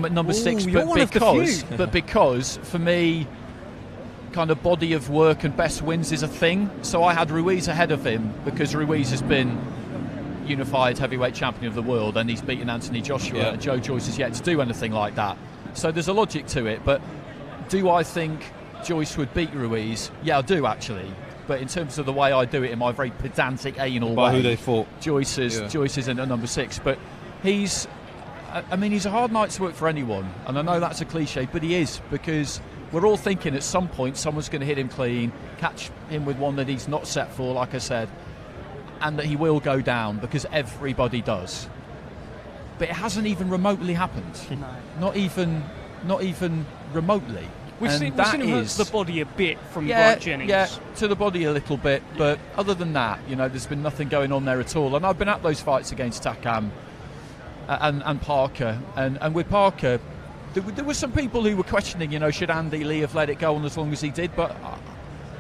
at number 6, but because for me, kind of body of work and best wins is a thing. So I had Ruiz ahead of him because Ruiz has been unified heavyweight champion of the world and he's beaten Anthony Joshua, and Joe Joyce has yet to do anything like that. So there's a logic to it. But do I think Joyce would beat Ruiz? Yeah, I do actually. But in terms of the way I do it in my very pedantic anal way, who they fought, Joyce is in at number 6. But he's a hard night to work for anyone, and I know that's a cliche, but he is, because we're all thinking at some point someone's going to hit him clean, catch him with one that he's not set for, like I said, and that he will go down, because everybody does. But it hasn't even remotely happened. No. Not even remotely. We've seen him hurt the body a bit from Bright Jennings. Yeah, to the body a little bit, but other than that, there's been nothing going on there at all. And I've been at those fights against Takam and Parker, and with Parker, there were some people who were questioning, should Andy Lee have let it go on as long as he did, but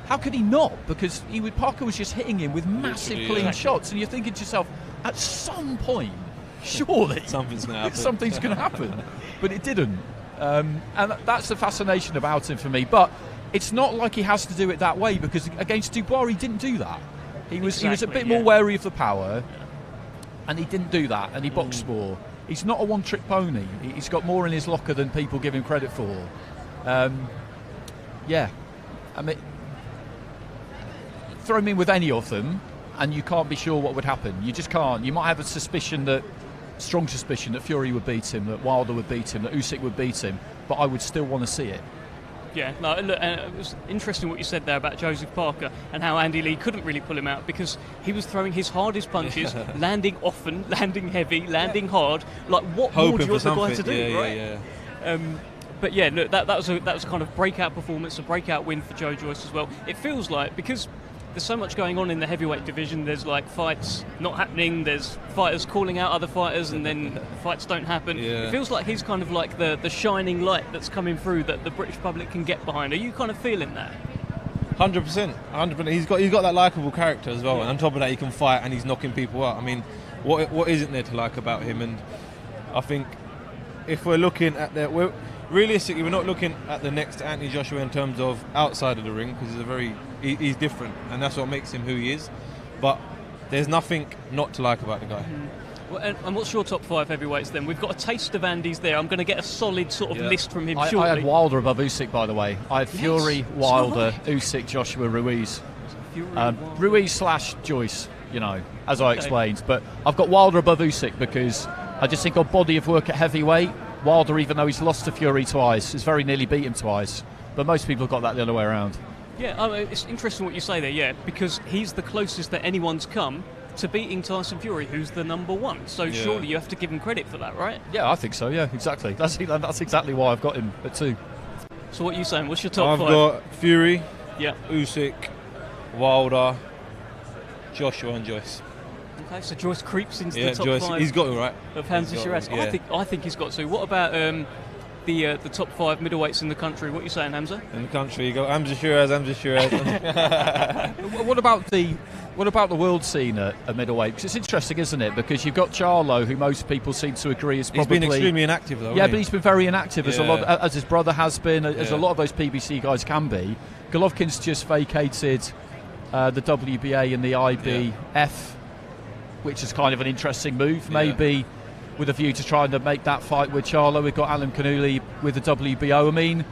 how could he not? Because Parker was just hitting him with massive clean shots, and you're thinking to yourself, at some point, surely something's going to happen. But it didn't. And that's the fascination about him for me. But it's not like he has to do it that way, because against Dubois he didn't do that. He was a bit more wary of the power, and he didn't do that, and he boxed more. He's not a one-trick pony. He's got more in his locker than people give him credit for. Throw him in with any of them, and you can't be sure what would happen. You just can't. You might have a strong suspicion that Fury would beat him, that Wilder would beat him, that Usyk would beat him, but I would still want to see it. Yeah, no, look, it was interesting what you said there about Joseph Parker and how Andy Lee couldn't really pull him out because he was throwing his hardest punches, landing often, landing heavy, landing hard. Like, what more do you want the guy to do, right? But yeah, look, that was a kind of breakout performance, a breakout win for Joe Joyce as well. It feels like, because there's so much going on in the heavyweight division, there's like fights not happening, there's fighters calling out other fighters, and then fights don't happen. It feels like he's kind of like the shining light that's coming through that the British public can get behind. Are you kind of feeling that? 100%. He's got that likeable character as well, and on top of that, he can fight and he's knocking people out. I mean, what isn't there to like about him? And I think if we're looking at realistically, we're not looking at the next Anthony Joshua in terms of outside of the ring, because he's different, and that's what makes him who he is. But there's nothing not to like about the guy. Well, and what's your top 5 heavyweights then? We've got a taste of Andy's there. I'm going to get a solid sort of list from him shortly. I had Wilder above Usyk, by the way. I had Fury, Wilder, Usyk, Joshua, Ruiz. Ruiz / Joyce, as I explained. But I've got Wilder above Usyk because I just think on body of work at heavyweight, Wilder, even though he's lost to Fury twice, has very nearly beat him twice. But most people have got that the other way around. Yeah, it's interesting what you say there, because he's the closest that anyone's come to beating Tyson Fury, who's the number 1. So surely you have to give him credit for that, right? Yeah, I think so, exactly. That's exactly why I've got him at 2. So what are you saying? What's your top 5? I've got Fury, Usyk, Wilder, Joshua and Joyce. Okay, so Joyce creeps into the top Joyce, 5. He's got it, right? Of Hamza Shiraz. I think he's got to. What about the top 5 middleweights in the country? What are you saying, Hamza? In the country, you go Hamza Shiraz. What about the world scene at middleweight? Because it's interesting, isn't it? Because you've got Charlo, who most people seem to agree is probably... He's been extremely inactive, though. Yeah, but he's been very inactive, as his brother has been, as a lot of those PBC guys can be. Golovkin's just vacated the WBA and the IBF, which is kind of an interesting move, maybe with a view to trying to make that fight with Charlo. We've got Alan Canuli with the WBO. I mean,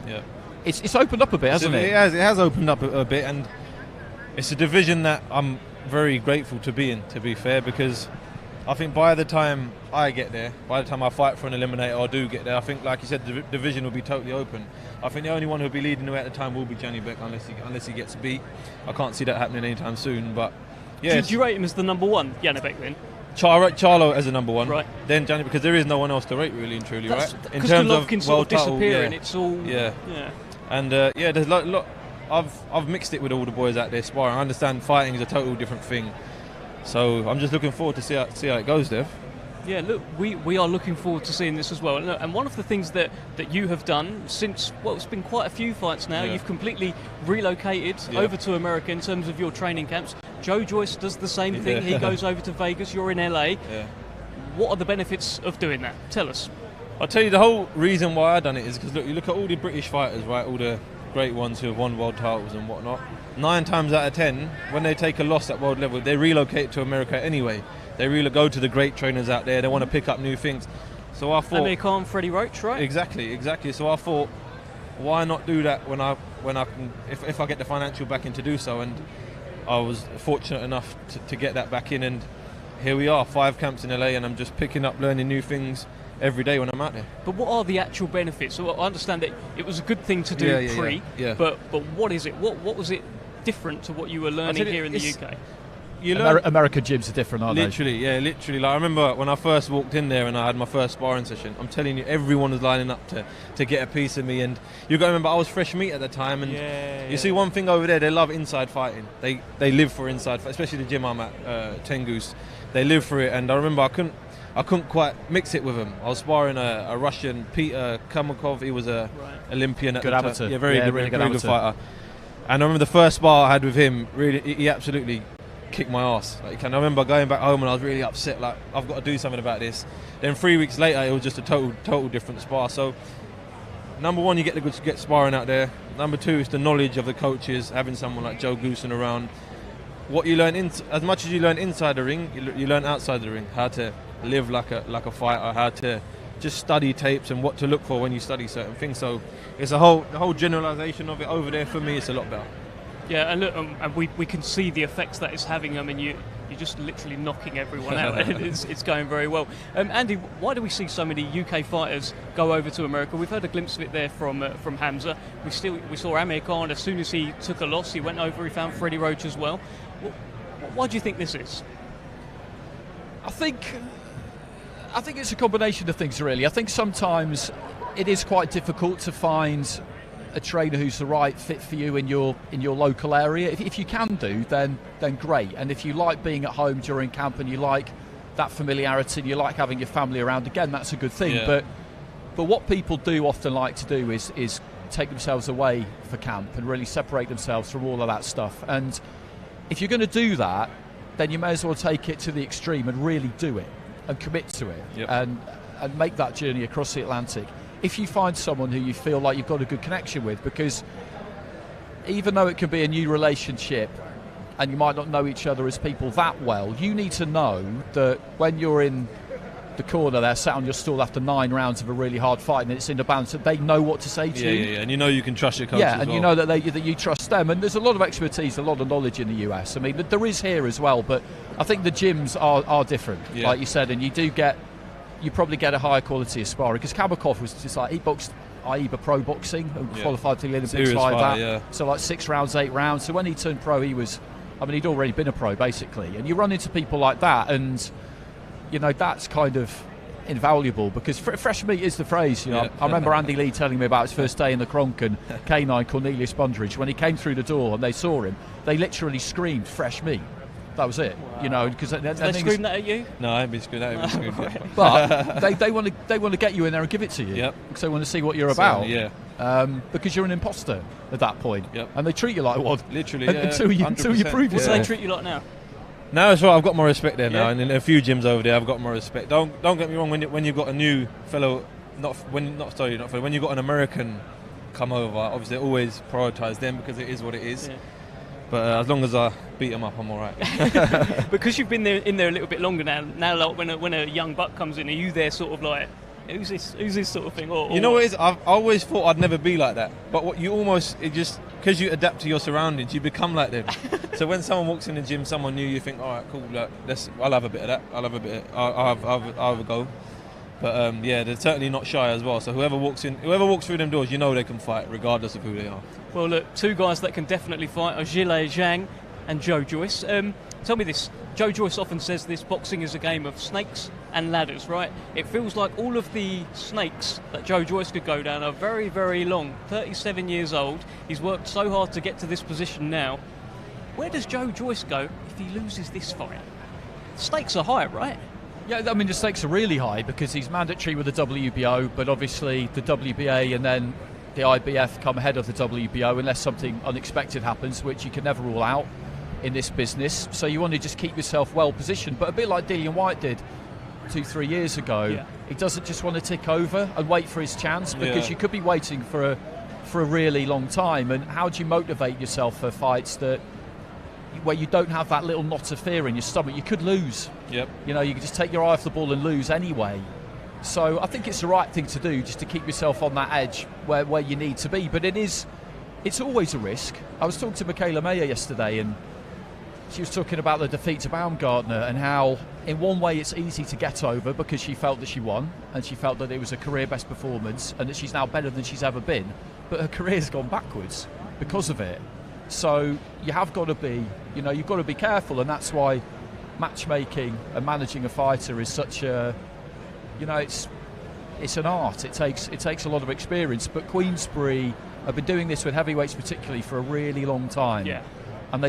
it's opened up a bit, hasn't it? It has opened up a bit, and it's a division that I'm very grateful to be in, to be fair, because I think by the time I get there, by the time I fight for an eliminator or do get there, I think, like you said, the division will be totally open. I think the only one who'll be leading the way at the time will be Johnny Beck, unless he gets beat. I can't see that happening anytime soon, but... Yeah, do you rate him as the number 1, Janibek, then? Charlo as the number 1, right? Then Johnny, because there is no one else to rate, really and truly, right? In terms of sort of disappearing, it's all and there's a lot. I've mixed it with all the boys out there sparring. I understand fighting is a total different thing, so I'm just looking forward to see how it goes, Dev. Yeah, look, we are looking forward to seeing this as well. And one of the things that you have done since, it's been quite a few fights now, you've completely relocated over to America in terms of your training camps. Joe Joyce does the same thing. He goes over to Vegas. You're in LA. What are the benefits of doing that? Tell us. I'll tell you the whole reason why I done it is because you look at all the British fighters, right? All the great ones who have won world titles and whatnot. 9 times out of 10, when they take a loss at world level, they relocate to America anyway. They really go to the great trainers out there. They want to pick up new things. So I thought, Amir Khan, Freddie Roach, right? Exactly. So I thought, why not do that when I can, if I get the financial backing to do so? And I was fortunate enough to get that back in, and here we are, 5 camps in LA, and I'm just picking up, learning new things every day when I'm out there. But what are the actual benefits? So I understand that it was a good thing to do pre, but what is it? What was it different to what you were learning here in the UK? American gyms are different, aren't literally, they? Literally. Like, I remember when I first walked in there and I had my first sparring session, I'm telling you, everyone was lining up to get a piece of me. And you got to remember, I was fresh meat at the time. And you see one thing over there, they love inside fighting. They live for inside fight, especially the gym I'm at, Tengus. They live for it. And I remember I couldn't quite mix it with them. I was sparring a Russian, Peter Kamakov. He was a Olympian at good the amateur. time. Yeah, very really good amateur fighter. And I remember the first spar I had with him, really, he absolutely kicked my ass. Like, I remember going back home and I was really upset, like, I've got to do something about this. Then 3 weeks later, it was just a total different spar. So, number one, you get the good get sparring out there. Number two, is the knowledge of the coaches, having someone like Joe Goosen around. What you learn, as much as you learn inside the ring, you learn outside the ring, how to live like a fighter, how to just study tapes and what to look for when you study certain things. So it's the whole generalization of it over there. For me, it's a lot better. Yeah, and look, and we can see the effects that it's having. I mean, you're just literally knocking everyone out. It's going very well. Andy, why do we see so many UK fighters go over to America? We've heard a glimpse of it there from Hamza. We saw Amir Khan, as soon as he took a loss, he went over, he found Freddie Roach as well. Why do you think this is? I think it's a combination of things, really. I think sometimes it is quite difficult to find a trainer who's the right fit for you in your local area. If you can do, then great. And if you like being at home during camp and you like that familiarity and you like having your family around, again, that's a good thing. Yeah. But what people do often like to do is take themselves away for camp and really separate themselves from all of that stuff. And if you're going to do that, then you may as well take it to the extreme and really do it and commit to it. Yep. and make that journey across the Atlantic. If you find someone who you feel like you've got a good connection with, because even though it can be a new relationship and you might not know each other as people that well, you need to know that when you're in the corner there, sat on your stool after 9 rounds of a really hard fight and it's in the balance, that they know what to say to you. Yeah, and you know you can trust your coach as well. You know that you trust them. And there's a lot of expertise, a lot of knowledge in the US. I mean, there is here as well, but I think the gyms are different, like you said, and you probably get a higher quality of sparring, because Kamakov was just like, he boxed AIBA pro boxing and qualified for the Olympics like that. Yeah. So like 6 rounds, 8 rounds. So when he turned pro, he'd already been a pro basically. And you run into people like that, and that's kind of invaluable, because fresh meat is the phrase. I remember Andy Lee telling me about his first day in the Kronk and K9 Cornelius Bundridge. When he came through the door and they saw him, they literally screamed fresh meat. That was it, because they scream that at you? No, I haven't been screaming that. Right. But they want to get you in there and give it to you, because they want to see what you're about. Because you're an imposter at that point, and they treat you like one. Literally, until you prove it. What do they treat you like now? Now it's right. I've got more respect there now, and in a few gyms over there, I've got more respect. Don't get me wrong. When you've got a new fellow, when you've got an American come over, obviously always prioritise them, because it is what it is. Yeah. But as long as I beat them up, I'm all right. Because you've been in there a little bit longer now. Now, like, when a young buck comes in, are you there sort of like, who's this sort of thing? Or you know what it is? I've always thought I'd never be like that. But what you almost, because you adapt to your surroundings, you become like them. So when someone walks in the gym, someone new, you think, all right, cool, like, I'll have a bit of that. I'll have a go. But they're certainly not shy as well. So whoever walks through them doors, they can fight regardless of who they are. Well, look, 2 guys that can definitely fight are Zhilei Zhang and Joe Joyce. Tell me this. Joe Joyce often says this boxing is a game of snakes and ladders, right? It feels like all of the snakes that Joe Joyce could go down are very, very long. 37 years old. He's worked so hard to get to this position now. Where does Joe Joyce go if he loses this fight? Stakes are high, right? Yeah, I mean, the stakes are really high, because he's mandatory with the WBO, but obviously the WBA and then the IBF come ahead of the WBO unless something unexpected happens, which you can never rule out in this business. So you want to just keep yourself well positioned. But a bit like Dillian Whyte did 2-3 years ago, he doesn't just want to tick over and wait for his chance, because you could be waiting for a really long time. And how do you motivate yourself for fights where you don't have that little knot of fear in your stomach? You could lose. Yep. You know, you could just take your eye off the ball and lose anyway. So I think it's the right thing to do, just to keep yourself on that edge where you need to be. But it's always a risk. I was talking to Mikaela Mayer yesterday, and she was talking about the defeat to Baumgartner and how in one way it's easy to get over because she felt that she won and she felt that it was a career best performance and that she's now better than she's ever been. But her career's gone backwards because of it. So you have got to be, you've got to be careful, and that's why matchmaking and managing a fighter is such a, it's an art. It takes a lot of experience. But Queensberry have been doing this with heavyweights particularly for a really long time. Yeah. And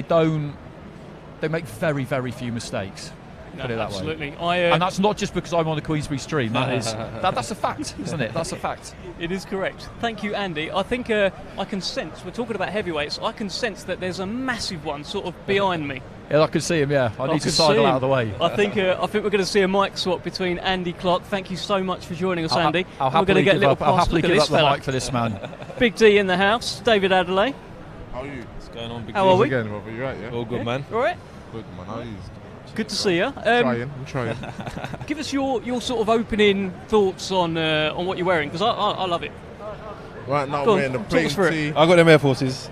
they make very, very few mistakes. Put it that absolutely. way. And that's not just because I'm on a Queensberry stream. That's a fact, isn't it? That's a fact. It is correct. Thank you, Andy. I think I can sense, we're talking about heavyweights, I can sense that there's a massive one sort of behind me. Yeah, I can see him, yeah. I need to sidle out of the way. I think we're going to see a mic swap between Andy Clark. Thank you so much for joining us, Andy. I'll happily give up the mic for this man. Big D in the house, David Adelaide. How are you? What's going on, Big D? How are we? Again, brother. You right, yeah? All good, man. All right. Good, man. How are you? Good to see you. I'm trying. Give us your sort of opening thoughts on what you're wearing, because I love it. Right now, Go we're in the plain tee. I got them Air Forces.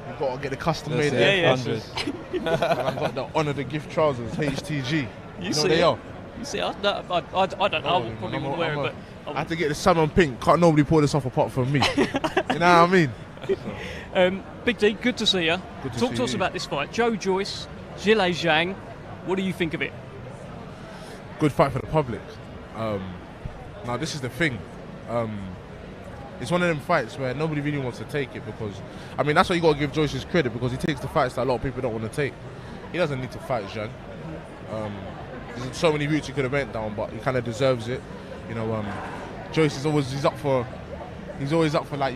You've got to get the custom made Yeah. and I've got the Honor the Gift trousers, HTG. You know what they are? You see, I don't know. I probably wouldn't wear it, but I had to get the salmon pink. Can't nobody pull this off apart from me. You know what I mean? Big D, good to see you. Talk to us you. about this fight. Joe Joyce, Zhilei Zhang. What do you think of it? Good fight for the public. Now this is the thing. It's one of them fights where nobody really wants to take it, because that's why you got to give Joyce his credit, because he takes the fights that a lot of people don't want to take. He doesn't need to fight Zhang. There's so many routes he could have went down, but he kind of deserves it. Joyce is always up for like,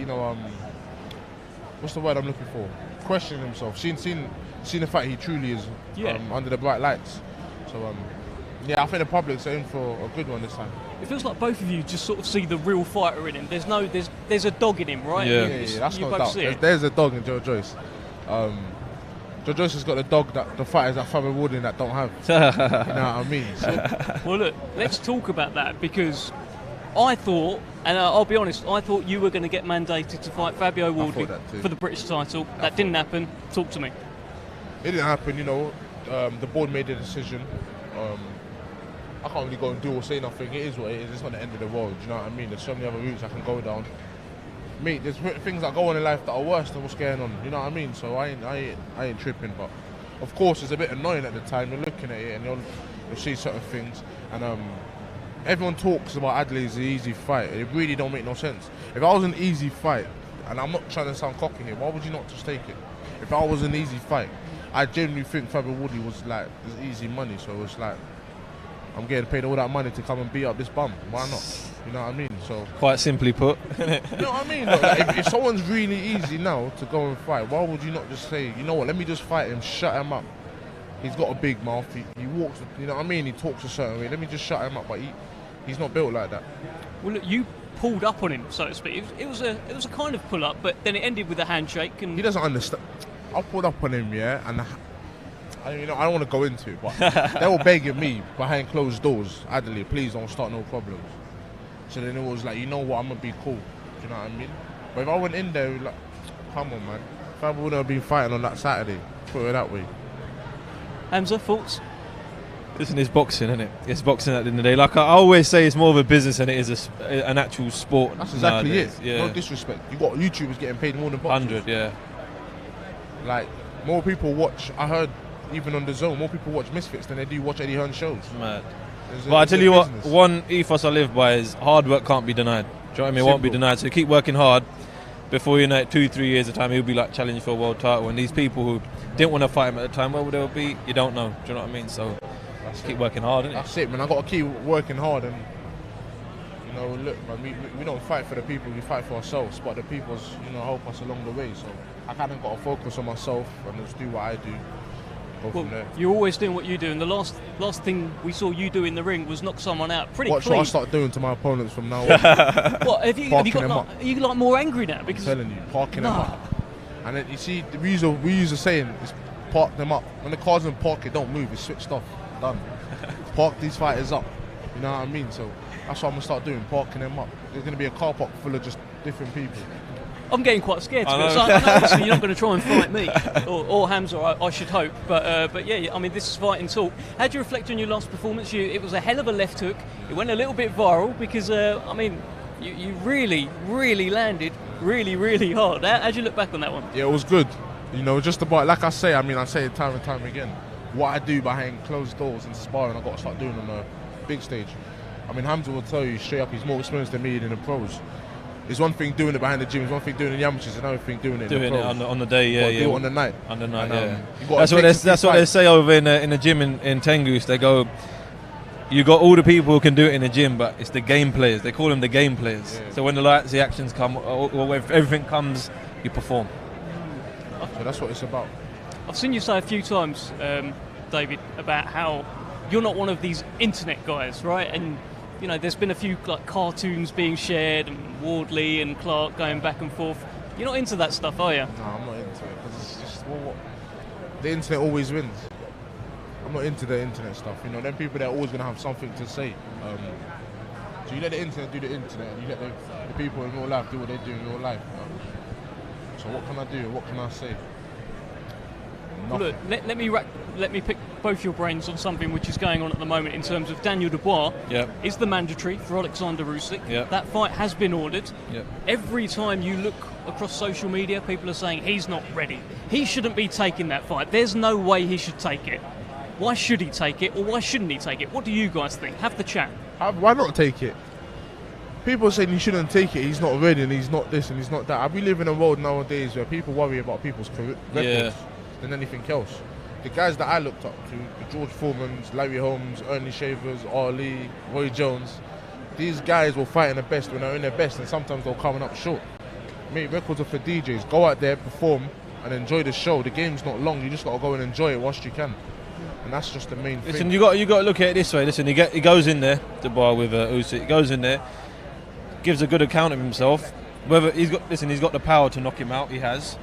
what's the word I'm looking for? Questioning himself. Seen the fight he truly is under the bright lights. So I think the public's in for a good one this time. It feels like both of you just sort of see the real fighter in him. There's a dog in him, right? Yeah, that's no doubt. There's a dog in Joe Joyce. Joe Joyce has got a dog that the fighters at Fabio Warding that don't have. You know what I mean? So, well, look, let's talk about that, because I thought, and I'll be honest, I thought you were going to get mandated to fight Fabio Warding for the British title. That didn't happen. Talk to me. It didn't happen, the board made the decision. I can't really go and do or say nothing. It is what it is. It's not the end of the world. Do you know what I mean? There's so many other routes I can go down. Mate, there's things that go on in life that are worse than what's going on. You know what I mean? So I ain't tripping. But of course, it's a bit annoying at the time. You're looking at it and you'll see certain things. And everyone talks about Adelaide's an easy fight. It really don't make no sense. If I was an easy fight, and I'm not trying to sound cocky here, why would you not just take it? If I was an easy fight, I genuinely think Fabio Woodley was like easy money. So it's like, I'm getting paid all that money to come and beat up this bum. Why not? You know what I mean? So quite simply put. You know what I mean? Look, like, if someone's really easy now to go and fight, why would you not just say, you know what, let me just fight him, shut him up. He's got a big mouth, he walks, you know what I mean? He talks a certain way, let me just shut him up, but he's not built like that. Well, look, you pulled up on him, so to speak. It was a kind of pull up, but then it ended with a handshake. And he doesn't understand. I pulled up on him, yeah, and I don't want to go into it, but they were begging me behind closed doors, Adelaide, please don't start no problems. So then it was like, you know what, I'm going to be cool. Do you know what I mean? But if I went in there, like, come on, man. If I wouldn't have been fighting on that Saturday, put it that way. Hamza, thoughts? Listen, it's boxing, isn't it? It's boxing at the end of the day. Like I always say, it's more of a business than it is an actual sport. That's exactly nowadays. it. Yeah. No disrespect. You got YouTubers getting paid more than boxers. 100, yeah. Like, more people watch, I heard, even on the Zone, more people watch Misfits than they do watch Eddie Hearn shows. Mad. But I tell you what, one ethos I live by is hard work can't be denied. Do you know what I mean? It won't be denied. So keep working hard. Before you know it, 2-3 years of time, he'll be like challenging for a world title. And these people who didn't want to fight him at the time, where would they be? You don't know. Do you know what I mean? So just keep working hard, innit? That's it, man. I got to keep working hard. And, you know, look, man, we don't fight for the people, we fight for ourselves. But the people's, help us along the way. So I kind of got to focus on myself and just do what I do. go from there. You're always doing what you do, and the last thing we saw you do in the ring was knock someone out pretty Watch clean. what I start doing to my opponents from now on. What have you got? Are you like more angry now? Because I'm telling you, parking them up. And then you see, we use a saying, is park them up. When the car's in park, it don't move, it's switched off. Done. Park these fighters up. You know what I mean? So that's what I'm going to start doing, parking them up. There's going to be a car park full of just different people. I'm getting quite scared to be honest. I know obviously you're not going to try and fight me or Hamza, I should hope. But yeah, I mean, this is fighting talk. How do you reflect on your last performance? It was a hell of a left hook. It went a little bit viral because I mean, you really, really landed really hard. How do you look back on that one? Yeah, it was good. You know, just about, like I say, I say it time and time again. What I do behind closed doors in sparring, I've got to start doing on a big stage. I mean, Hamza will tell you straight up, he's more experienced than me in the pros. It's one thing doing it behind the gym, it's one thing doing it in the amateurs, another thing doing it in the pros. on the day, yeah. Do it on the night. On the night, And, yeah. That's what they say over in the gym in Tengus. They go, you got all the people who can do it in the gym, but it's the game players. They call them the game players. Yeah. So when the lights, the actions come, or when everything comes, you perform. So that's what it's about. I've seen you say a few times, David, about how you're not one of these internet guys, right? And you know, there's been a few like cartoons being shared, and Wardley and Clark going back and forth. You're not into that stuff, are you? No, I'm not into it because it's just the internet always wins. I'm not into the internet stuff. You know, them people they're always gonna have something to say. So you let the internet do the internet, and you let the people in real life do what they do in real life. So what can I do? What can I say? Well, look, let me pick both your brains on something which is going on at the moment in terms of Daniel Dubois. Yep. Is the mandatory for Alexander Usyk. Yep. That fight has been ordered. Yep. Every time you look across social media, people are saying he's not ready. He shouldn't be taking that fight. There's no way he should take it. Why should he take it, or why shouldn't he take it? What do you guys think? Have the chat. Why not take it? People are saying he shouldn't take it, he's not ready and he's not this and he's not that. We live in a world nowadays where people worry about people's records than anything else. The guys that I looked up to, the George Foremans, Larry Holmes, Ernie Shavers, Ali, Roy Jones, these guys will fight in the best when they're in their best, and sometimes they'll come up short. Mate, records are for DJs. Go out there, perform and enjoy the show. The game's not long, you just got to go and enjoy it whilst you can. And that's just the main thing. Listen, you got to look at it this way. Listen, he goes in there, Dubois with Usyk. He goes in there, gives a good account of himself. Whether he's got the power to knock him out. He has.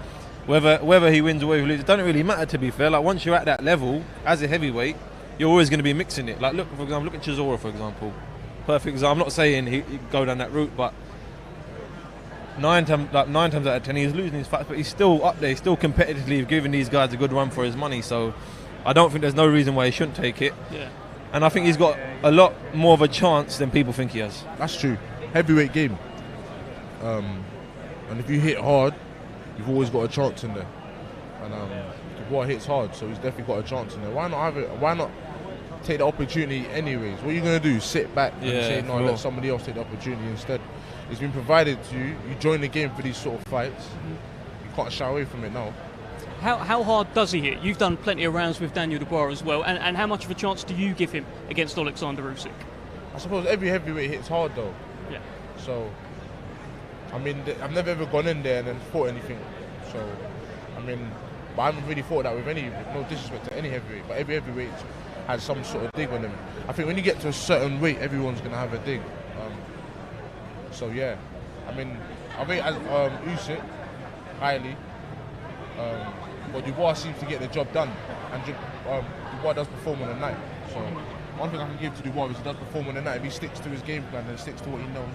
Whether he wins or whether he loses, it doesn't really matter. To be fair, like once you're at that level as a heavyweight, you're always going to be mixing it. Like look, for example, look at Chisora, for example. Perfect example. I'm not saying he'd go down that route, but nine times out of 10 he's losing his fights, but he's still up there. He's still competitively giving these guys a good run for his money. So I don't think there's no reason why he shouldn't take it. Yeah. And I think he's got a lot more of a chance than people think he has. That's true. Heavyweight game. And if you hit hard, you've always got a chance in there. And Dubois hits hard, so he's definitely got a chance in there. Why not have it? Why not take the opportunity anyways? What are you going to do? Sit back and say, no, let somebody else take the opportunity instead? It's been provided to you. You join the game for these sort of fights. You can't shy away from it now. How hard does he hit? You've done plenty of rounds with Daniel Dubois as well, and how much of a chance do you give him against Alexander Usyk? I suppose every heavyweight hits hard though. Yeah. So, I mean, I've never ever gone in there and then fought anything. So, I mean, but I haven't really fought that with no disrespect to any heavyweight, but every heavyweight has some sort of dig on them. I think when you get to a certain weight, everyone's going to have a dig. So yeah, I mean, I rate Usyk highly, but Dubois seems to get the job done, and Dubois does perform on the night. So one thing I can give to Dubois is he does perform on the night. If he sticks to his game plan and sticks to what he knows,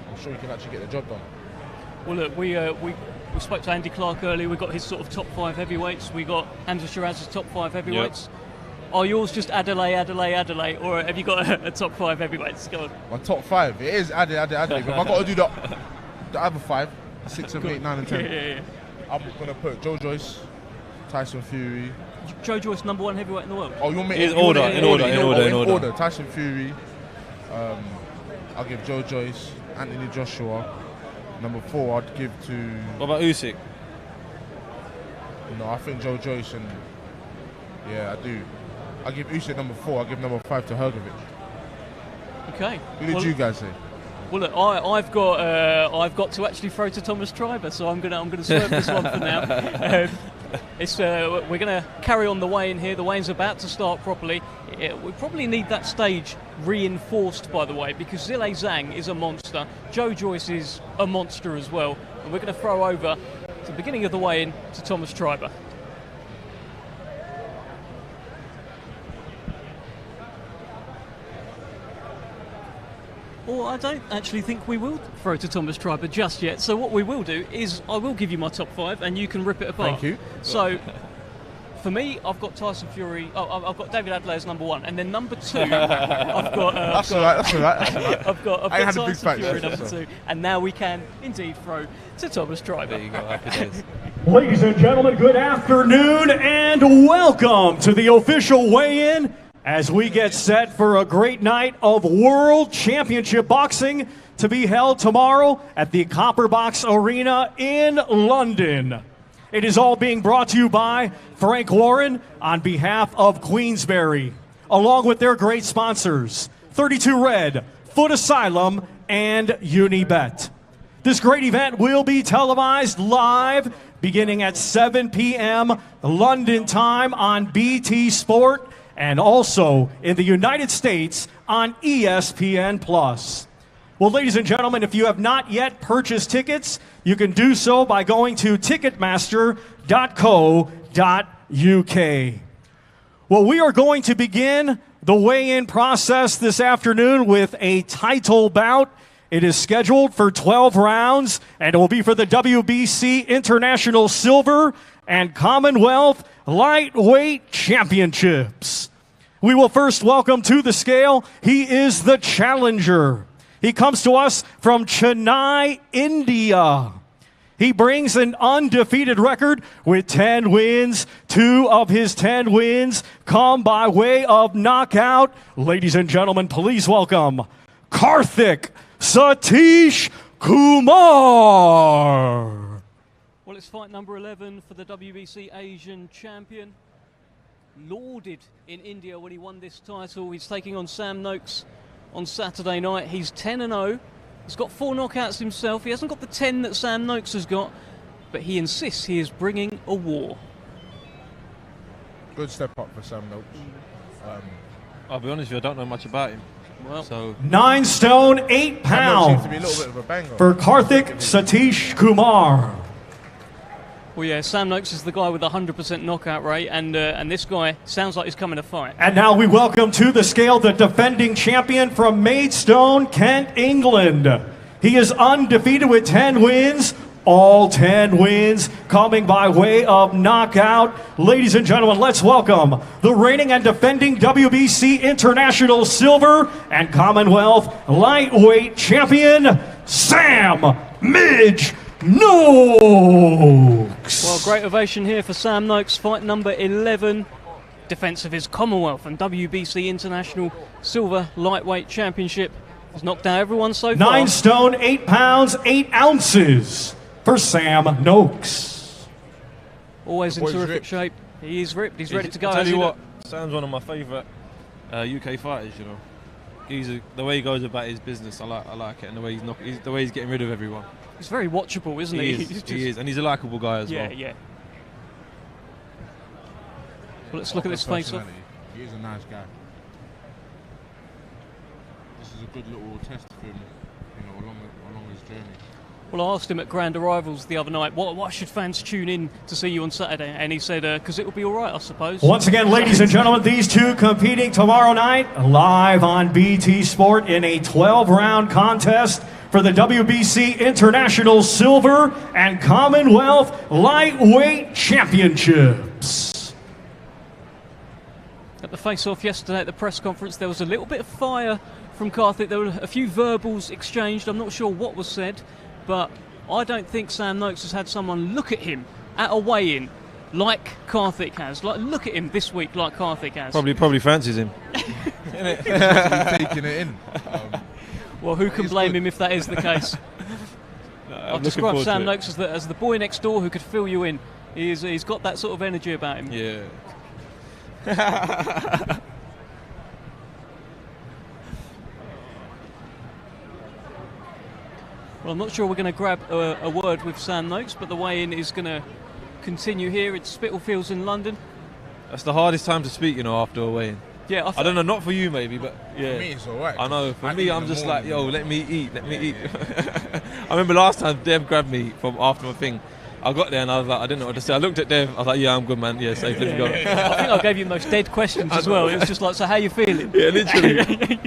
I'm sure he can actually get the job done. Well, look, we spoke to Andy Clark earlier. We got his sort of top 5 heavyweights. We got Hamza Shiraz's top 5 heavyweights. Yep. Are yours just Adelaide, or have you got a top 5 heavyweights? Go on. My top 5, it is Adelaide. But if I got to do the other 5, 6, 7, 8, 9, and 10. Yeah. I'm gonna put Joe Joyce, Tyson Fury. Joe Joyce, #1 heavyweight in the world. Oh, you want me in order. Tyson Fury. I'll give Joe Joyce, Anthony Joshua. Number 4, I'd give to. What about Usyk? No, I think Joe Joyce and I do. I'll give Usyk number 4. I'll give number 5 to Hrgovic. Okay. Who did you guys say? Well, look, I've got to actually throw to Thomas Triber, so I'm gonna swerve this one for now. We're going to carry on the weigh-in here. The weigh-in's about to start properly. We probably need that stage reinforced, by the way, because Zhilei Zhang is a monster. Joe Joyce is a monster as well. And we're going to throw over to the beginning of the weigh-in to Thomas Treiber. Well, I don't actually think we will throw to Thomas Treiber just yet. So what we will do is I will give you my top 5 and you can rip it apart. Thank you. So for me, I've got Tyson Fury. Oh, I've got David Adelaide as number 1, and then number 2, I've got. That's all right. I've got I had a big Tyson Fury fight, number 2, and now we can indeed throw to Thomas Treiber. There you go. Happy days. Ladies and gentlemen, good afternoon and welcome to the official weigh-in as we get set for a great night of World Championship Boxing to be held tomorrow at the Copper Box Arena in London. It is all being brought to you by Frank Warren on behalf of Queensberry, along with their great sponsors, 32 Red, Foot Asylum, and Unibet. This great event will be televised live beginning at 7 p.m. London time on BT Sport, and also in the United States on ESPN+. Well, ladies and gentlemen, if you have not yet purchased tickets, you can do so by going to ticketmaster.co.uk. Well, we are going to begin the weigh-in process this afternoon with a title bout. It is scheduled for 12 rounds, and it will be for the WBC International Silver and Commonwealth Lightweight Championships. We will first welcome to the scale, he is the challenger. He comes to us from Chennai, India. He brings an undefeated record with 10 wins. 2 of his 10 wins come by way of knockout. Ladies and gentlemen, please welcome Karthik Satish Kumar. Well, it's fight number 11 for the WBC Asian champion. Lauded in India when he won this title. He's taking on Sam Noakes on Saturday night. He's 10-0. He's got 4 knockouts himself. He hasn't got the 10 that Sam Noakes has got, but he insists he is bringing a war. Good step up for Sam Noakes. I'll be honest with you, I don't know much about him. Well, So 9 stone, 8 pounds Seems to be a little bit of a banger. for Karthik Satish Kumar. well, yeah, Sam Noakes is the guy with the 100% knockout rate, and this guy sounds like he's coming to fight. And now we welcome to the scale the defending champion from Maidstone, Kent, England. He is undefeated with 10 wins, all 10 wins coming by way of knockout. Ladies and gentlemen, let's welcome the reigning and defending WBC International Silver and Commonwealth Lightweight Champion, Sam Midge Noakes. Well, great ovation here for Sam Noakes, fight number 11, defence of his Commonwealth and WBC International Silver Lightweight Championship. He's knocked out everyone so far. 9 stone, 8 pounds, 8 ounces for Sam Noakes. Always in boy's terrific ripped. shape. He is ripped. He's ready to go. I tell Has you he what, not? Sam's one of my favourite UK fighters. You know, the way he goes about his business, I like it, and the way he's getting rid of everyone. He's very watchable, isn't he? He is, and he's a likeable guy as Yeah, well. yeah. Well, let's look at this face-off. He is a nice guy. This is a good little test for him, along his journey. Well, I asked him at Grand Arrivals the other night, why should fans tune in to see you on Saturday? And he said, because it will be all right, I suppose. Once again, ladies and gentlemen, these two competing tomorrow night live on BT Sport in a 12-round contest for the WBC International Silver and Commonwealth Lightweight Championships. At the face-off yesterday at the press conference, there was a little bit of fire from Karthik. There were a few verbals exchanged. I'm not sure what was said, but I don't think Sam Noakes has had someone look at him at a weigh-in like Karthik has. Like, look at him this week like Karthik has. Probably fancies him. Taking it in. Well, who can blame him if that is the case? I've described Sam Noakes as the boy next door who could fill you in. He's got that sort of energy about him. Yeah. Well, I'm not sure we're going to grab a word with Sam Noakes, but the weigh-in is going to continue here at Spitalfields in London. That's the hardest time to speak, after a weigh-in. Yeah, I don't know, not for you maybe, but yeah. For me, it's alright. I know. For me, I'm just like, yo, let me eat. Yeah. I remember last time Dev grabbed me from after my thing. I got there and I was like, I didn't know what to say. I looked at Dev. I was like, yeah, I'm good, man. Yeah, safe. Let's go. I think I gave you the most dead questions as well. It was just like, so how you feeling? Yeah, literally.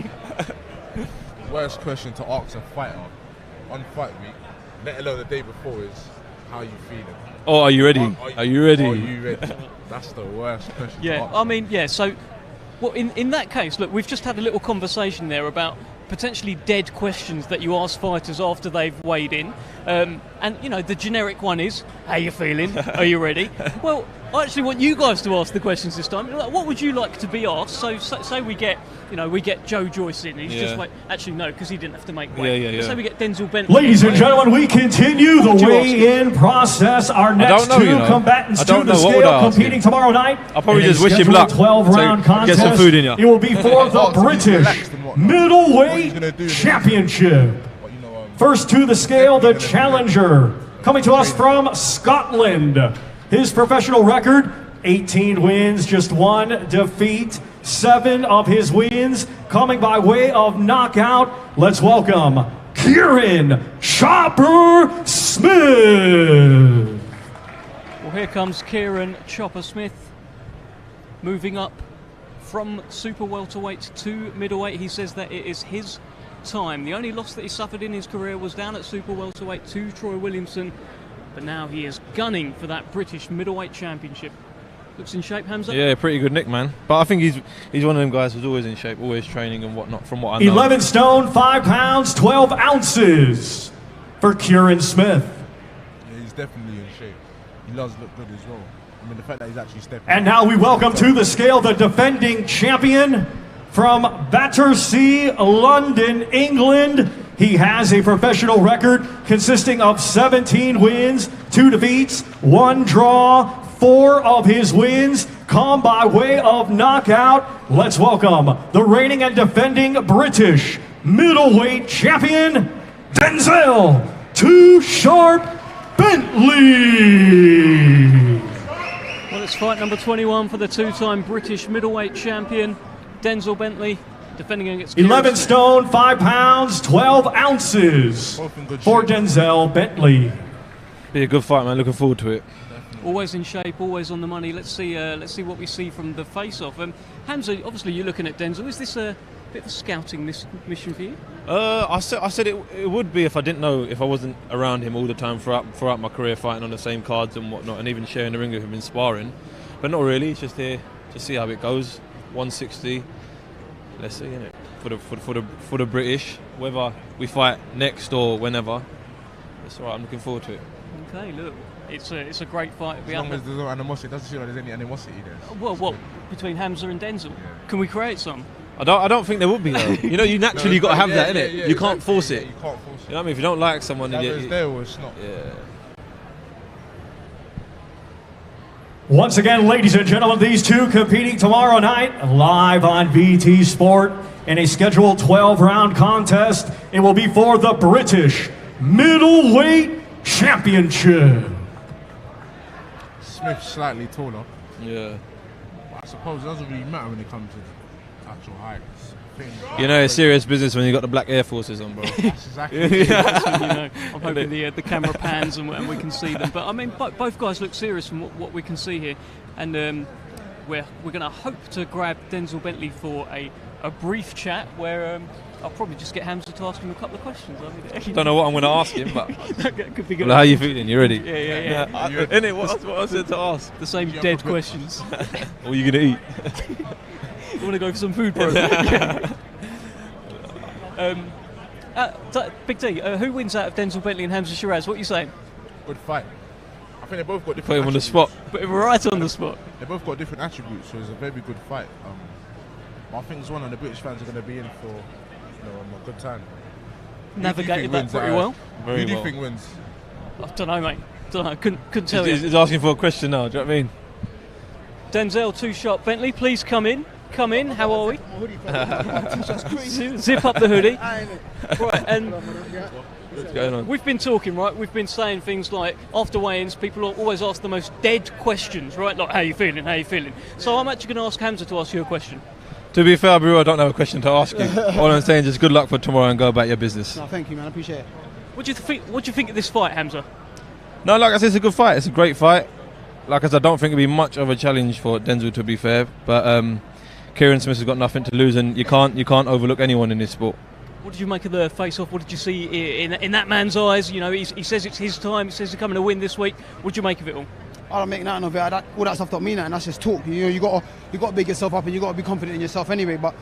Worst question to ask a fighter on fight week, let alone the day before, is how you feeling? Oh, are you ready? Are you ready? Are you ready? That's the worst question. Yeah, to ask. I mean, yeah. So, well, in that case, look, we've just had a little conversation there about potentially dead questions that you ask fighters after they've weighed in, and the generic one is, "How you feeling? Are you ready?" Well, I actually want you guys to ask the questions this time. Like, what would you like to be asked? So, say we get, Joe Joyce in. He's just like, actually no, because he didn't have to make weight. Yeah. But say we get Denzel Bentley. Ladies and gentlemen, we continue the weigh-in process. Our next two combatants to the scale competing tomorrow night. I'll probably just wish him luck. 12-round contest. Get some food in you. It will be for the British Middleweight Championship. First to the scale, the challenger, coming to us from Scotland. His professional record, 18 wins, just 1 defeat. 7 of his wins coming by way of knockout. Let's welcome Kieran "Chopper" Smith. Well, here comes Kieran "Chopper" Smith, moving up from super welterweight to middleweight. He says that it is his time. The only loss that he suffered in his career was down at super welterweight to Troy Williamson, but now he is gunning for that British middleweight championship. Looks in shape, Hamza? Yeah, pretty good nick, man. But I think he's one of them guys who's always in shape, always training and whatnot, from what I know. 11 stone, 5 pounds, 12 ounces for Kieran Smith. Yeah, he's definitely in shape. He does look good as well. I mean, the fact that he's actually stepping. And now we welcome to the scale the defending champion from Battersea, London, England. He has a professional record consisting of 17 wins, 2 defeats, 1 draw. 4 of his wins come by way of knockout. Let's welcome the reigning and defending British middleweight champion, Denzel "Too Sharp" Bentley. Well, it's fight number 21 for the 2-time British middleweight champion, Denzel Bentley, defending against 11 stone, 5 pounds, 12 ounces for Denzel Bentley. Be a good fight, man. Looking forward to it. Always in shape, always on the money. Let's see what we see from the face-off. Hamza, obviously you're looking at Denzel. Is this a bit of a scouting mission for you? I said it would be if I didn't know, if I wasn't around him all the time throughout my career, fighting on the same cards and whatnot, and even sharing the ring with him in sparring. But not really. It's just here to see how it goes. 160. Let's see, innit? For the British, whether we fight next or whenever. It's alright. I'm looking forward to it. Okay, look. It's a great fight. As long as there's no animosity, it doesn't seem like there's any animosity there. Well, what between Hamza and Denzel? Yeah. Can we create some? I don't think there would be though. You naturally got to have that, innit? You can't force it. You can't force it. You know what I mean? If you don't like someone, then it's there or it's not. Yeah. Once again, ladies and gentlemen, these two competing tomorrow night live on BT Sport in a scheduled 12-round contest. It will be for the British Middleweight Championship. Smith's slightly taller. Yeah. But I suppose it doesn't really matter when it comes to actual height. It's serious business when you got the black Air Forces on, bro. That's exactly it. I'm hoping the camera pans and we can see them. But I mean, both guys look serious from what we can see here, and we're going to hope to grab Denzel Bentley for a brief chat where I'll probably just get Hamza to ask him a couple of questions. Don't know what I'm going to ask him, but could be good. Well, how are you feeling? You ready? Yeah. Innit? What else is to ask? The same dead questions. What are you going to eat? You want to go for some food, bro? Big D, who wins out of Denzel Bentley and Hamza Shiraz? What are you saying? Good fight. I think they both got different Put him on the attributes. spot. But we're right on the spot. They both got different attributes, so it's a very good fight. I think it's one of the British fans are going to be in for a good time. Navigated that pretty well. Who do you think wins? I don't know, mate. Couldn't tell you. He's asking for a question now, do you know what I mean? Denzel, Too Sharp Bentley, please come in. Come in, how are we? Zip up the hoodie. Right, and What's going on? We've been talking, right? We've been saying things like, after weigh-ins, people always ask the most dead questions, right? Like, how you feeling, how you feeling? So I'm actually going to ask Hamza to ask you a question. To be fair, Brew, I don't have a question to ask you. All I'm saying is just good luck for tomorrow and go about your business. No, thank you, man. I appreciate it. What do you think of this fight, Hamza? No, like I said, it's a good fight. It's a great fight. Like I said, I don't think it'll be much of a challenge for Denzel, to be fair. But Kieran Smith has got nothing to lose, and you can't overlook anyone in this sport. What did you make of the face-off? What did you see in that man's eyes? You know, he says it's his time. He says he's coming to win this week. What do you make of it all? I don't make nothing of it. All that stuff don't mean nothing. That's just talk. You know, you got to big yourself up and you got to be confident in yourself anyway. But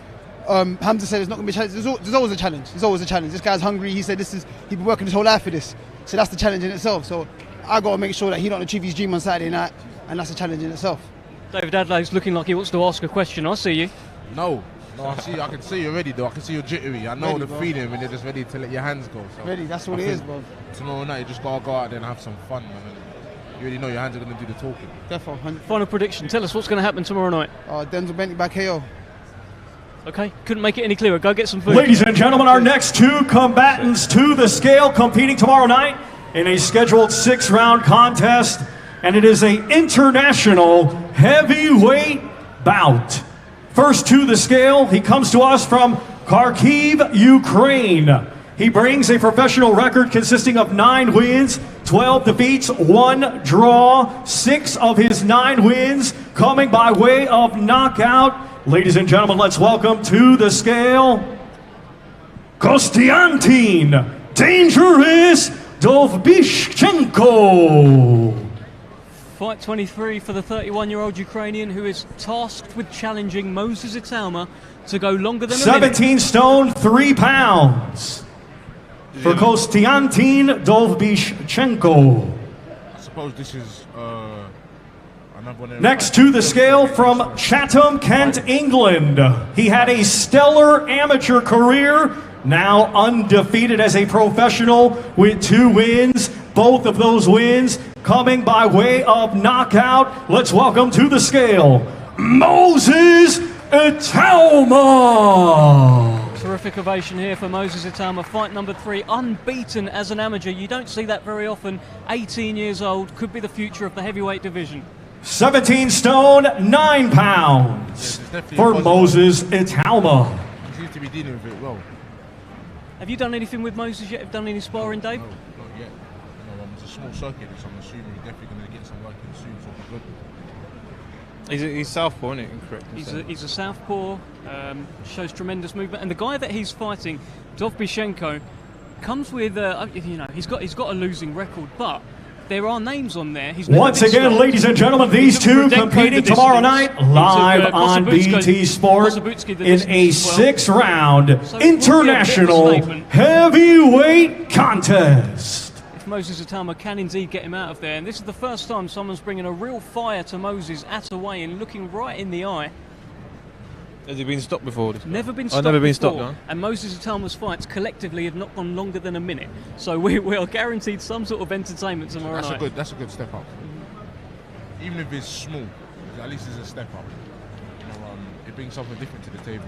Hamza said it's not going to be a challenge. There's always a challenge. There's always a challenge. This guy's hungry. He said he's been working his whole life for this. So that's the challenge in itself. So I got to make sure that he don't achieve his dream on Saturday night, and that's a challenge in itself. David Adelaide's looking like he wants to ask a question. I see you. No, I can see you ready though. I can see you're jittery. I know Ready, the bro. feeling when you're just ready to let your hands go. So Ready, that's what it is, bro. Tomorrow night you just gotta go out there and have some fun, man. And you already know your hands are gonna do the talking. Definitely. Final prediction. Tell us what's going to happen tomorrow night. Denzel Bentley by KO. Okay, couldn't make it any clearer. Go get some food. Ladies and gentlemen, our next two combatants to the scale competing tomorrow night in a scheduled 6-round contest, and it is an international heavyweight bout. First to the scale, he comes to us from Kharkiv, Ukraine. He brings a professional record consisting of 9 wins, 12 defeats, 1 draw, 6 of his 9 wins coming by way of knockout. Ladies and gentlemen, let's welcome to the scale, Konstantin Dangerous Dovbyshchenko. Fight 23 for the 31-year-old Ukrainian who is tasked with challenging Moses Itauma to go longer than a minute. 17 stone, 3 pounds for Konstantin Dovbyshchenko. I suppose this is another one. Next to the scale from Chatham, Kent, England. He had a stellar amateur career, now undefeated as a professional with 2 wins. Both of those wins coming by way of knockout. Let's welcome to the scale, Moses Itauma. Terrific ovation here for Moses Itauma. Fight number 3, unbeaten as an amateur. You don't see that very often. 18 years old, could be the future of the heavyweight division. 17 stone, 9 pounds for Moses Itauma. He seems to be dealing with it well. Have you done anything with Moses yet? Have you done any sparring, Dave? No, not yet. It's a small circuit, so I'm assuming he's definitely going to get some work in soon, so it'll be good. He's southpaw, isn't it? Incorrect. He's a southpaw, shows tremendous movement, and the guy that he's fighting, Dovbyshchenko, comes with he's got a losing record, but there are names on there. Once again, ladies and gentlemen, these two competing tomorrow night live on BT Sport in a 6-round international heavyweight contest. If Moses Itauma can indeed get him out of there, and this is the first time someone's bringing a real fire to Moses at a weigh-in, looking right in the eye. Has he been stopped before? Never been stopped. Never been before. stopped, no? And Moses Itauma's fights collectively have not gone longer than a minute. So we are guaranteed some sort of entertainment tomorrow night. That's a good step up. Even if it's small, at least it's a step up. It brings something different to the table.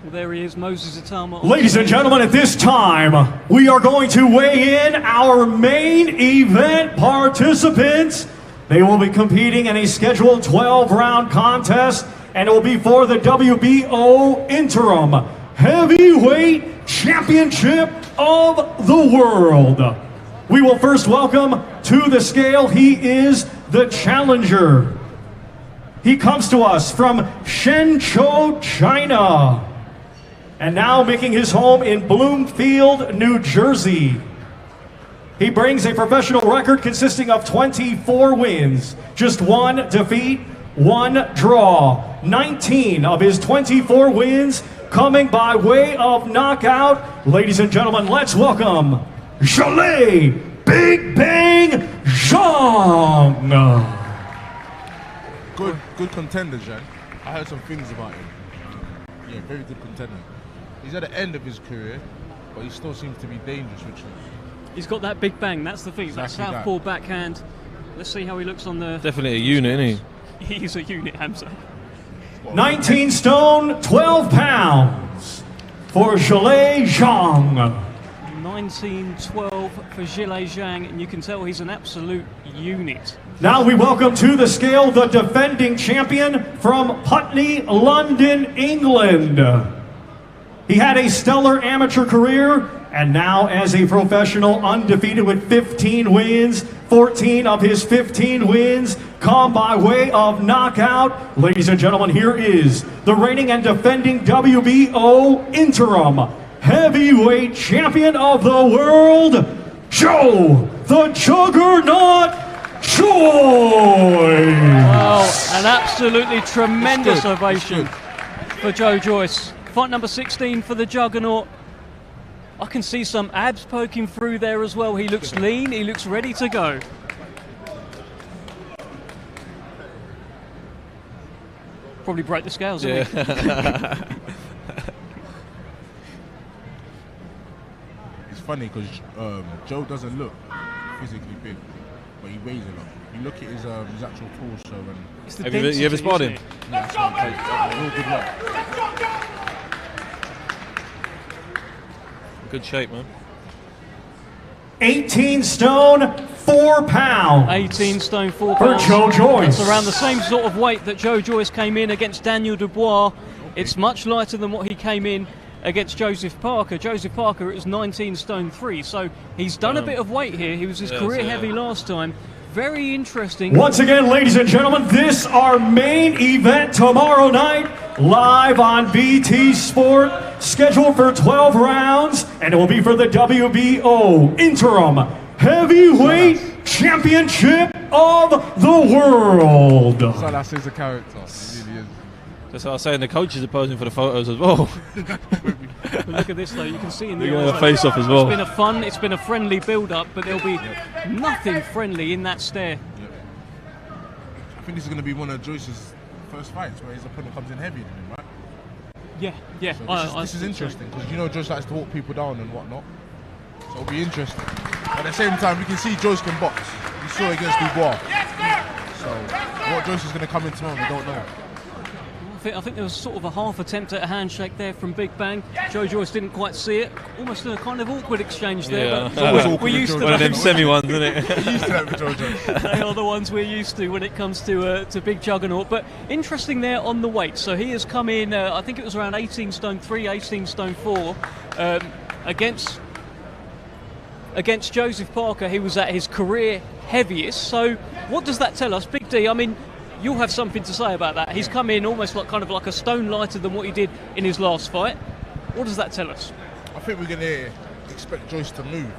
Well, there he is, Moses Itauma. Ladies and gentlemen, at this time, we are going to weigh in our main event participants. They will be competing in a scheduled 12-round contest, and it will be for the WBO Interim Heavyweight Championship of the World. We will first welcome to the scale, he is the challenger. He comes to us from Shenzhou, China, and now making his home in Bloomfield, New Jersey. He brings a professional record consisting of 24 wins, just 1 defeat, 1 draw. 19 of his 24 wins coming by way of knockout. Ladies and gentlemen, let's welcome Zhilei Big Bang Zhang. Good contender, Zhang. I heard some things about him. Yeah, very good contender. He's at the end of his career, but he still seems to be dangerous, which He's got that big bang, that's the thing. Exactly that southpaw backhand. Let's see how he looks on the... Definitely a unit, isn't he? He's a unit, Hamza. 19 stone, 12 pounds for Zhilei Zhang. 19-12 for Zhilei Zhang, and you can tell he's an absolute unit. Now we welcome to the scale the defending champion from Putney, London, England. He had a stellar amateur career, and now as a professional, undefeated with 15 wins. 14 of his 15 wins come by way of knockout. Ladies and gentlemen, here is the reigning and defending WBO interim heavyweight champion of the world, Joe the Juggernaut Joyce. Wow, an absolutely tremendous ovation for Joe Joyce. Fight number 16 for the Juggernaut. I can see some abs poking through there as well. He looks lean, he looks ready to go. Probably broke the scales, didn't he? It's funny because Joe doesn't look physically big, but he weighs a lot. You look at his actual torso and... It's the Have density, you ever sparred isn't him? it? Yeah, it's not real good luck. Good shape, man. 18 stone, 4 pounds. 18 stone, 4 for pounds. Joe Joyce. It's around the same sort of weight that Joe Joyce came in against Daniel Dubois. It's much lighter than what he came in against Joseph Parker. Joseph Parker is 19 stone 3, so he's done a bit of weight here. He was his career heavy last time. Very interesting. Once again, ladies and gentlemen, this our main event tomorrow night, live on BT Sport, scheduled for 12 rounds, and it will be for the WBO Interim Heavyweight Championship of the World. Salas is a character. He really is. That's what I was saying. The coaches are posing for the photos as well. But look at this though, you can see in the They're gonna eyes, face off as well. It's been a friendly build-up, but there'll be nothing friendly in that stare. I think this is going to be one of Joyce's first fights where his opponent comes in heavier than him, right? Yeah. So this is interesting because you know Joyce likes to walk people down and whatnot. So it'll be interesting. At the same time, we can see Joyce can box. You saw it against Dubois. So what Joyce is going to come in tomorrow, we don't know. I think there was sort of a half attempt at a handshake there from Big Bang. Joe Joyce didn't quite see it. Almost a kind of awkward exchange there. Yeah. But always awkward we're used to One of them those. semi ones, isn't it? We're used to that with Joe Joyce. They are the ones we're used to when it comes to Big Juggernaut. But interesting there on the weight. So he has come in, I think it was around 18 stone 3, 18 stone 4 against Joseph Parker. He was at his career heaviest. So what does that tell us? Big D, I mean, you'll have something to say about that. He's come in almost like kind of like a stone lighter than what he did in his last fight. What does that tell us? I think we're going to expect Joyce to move.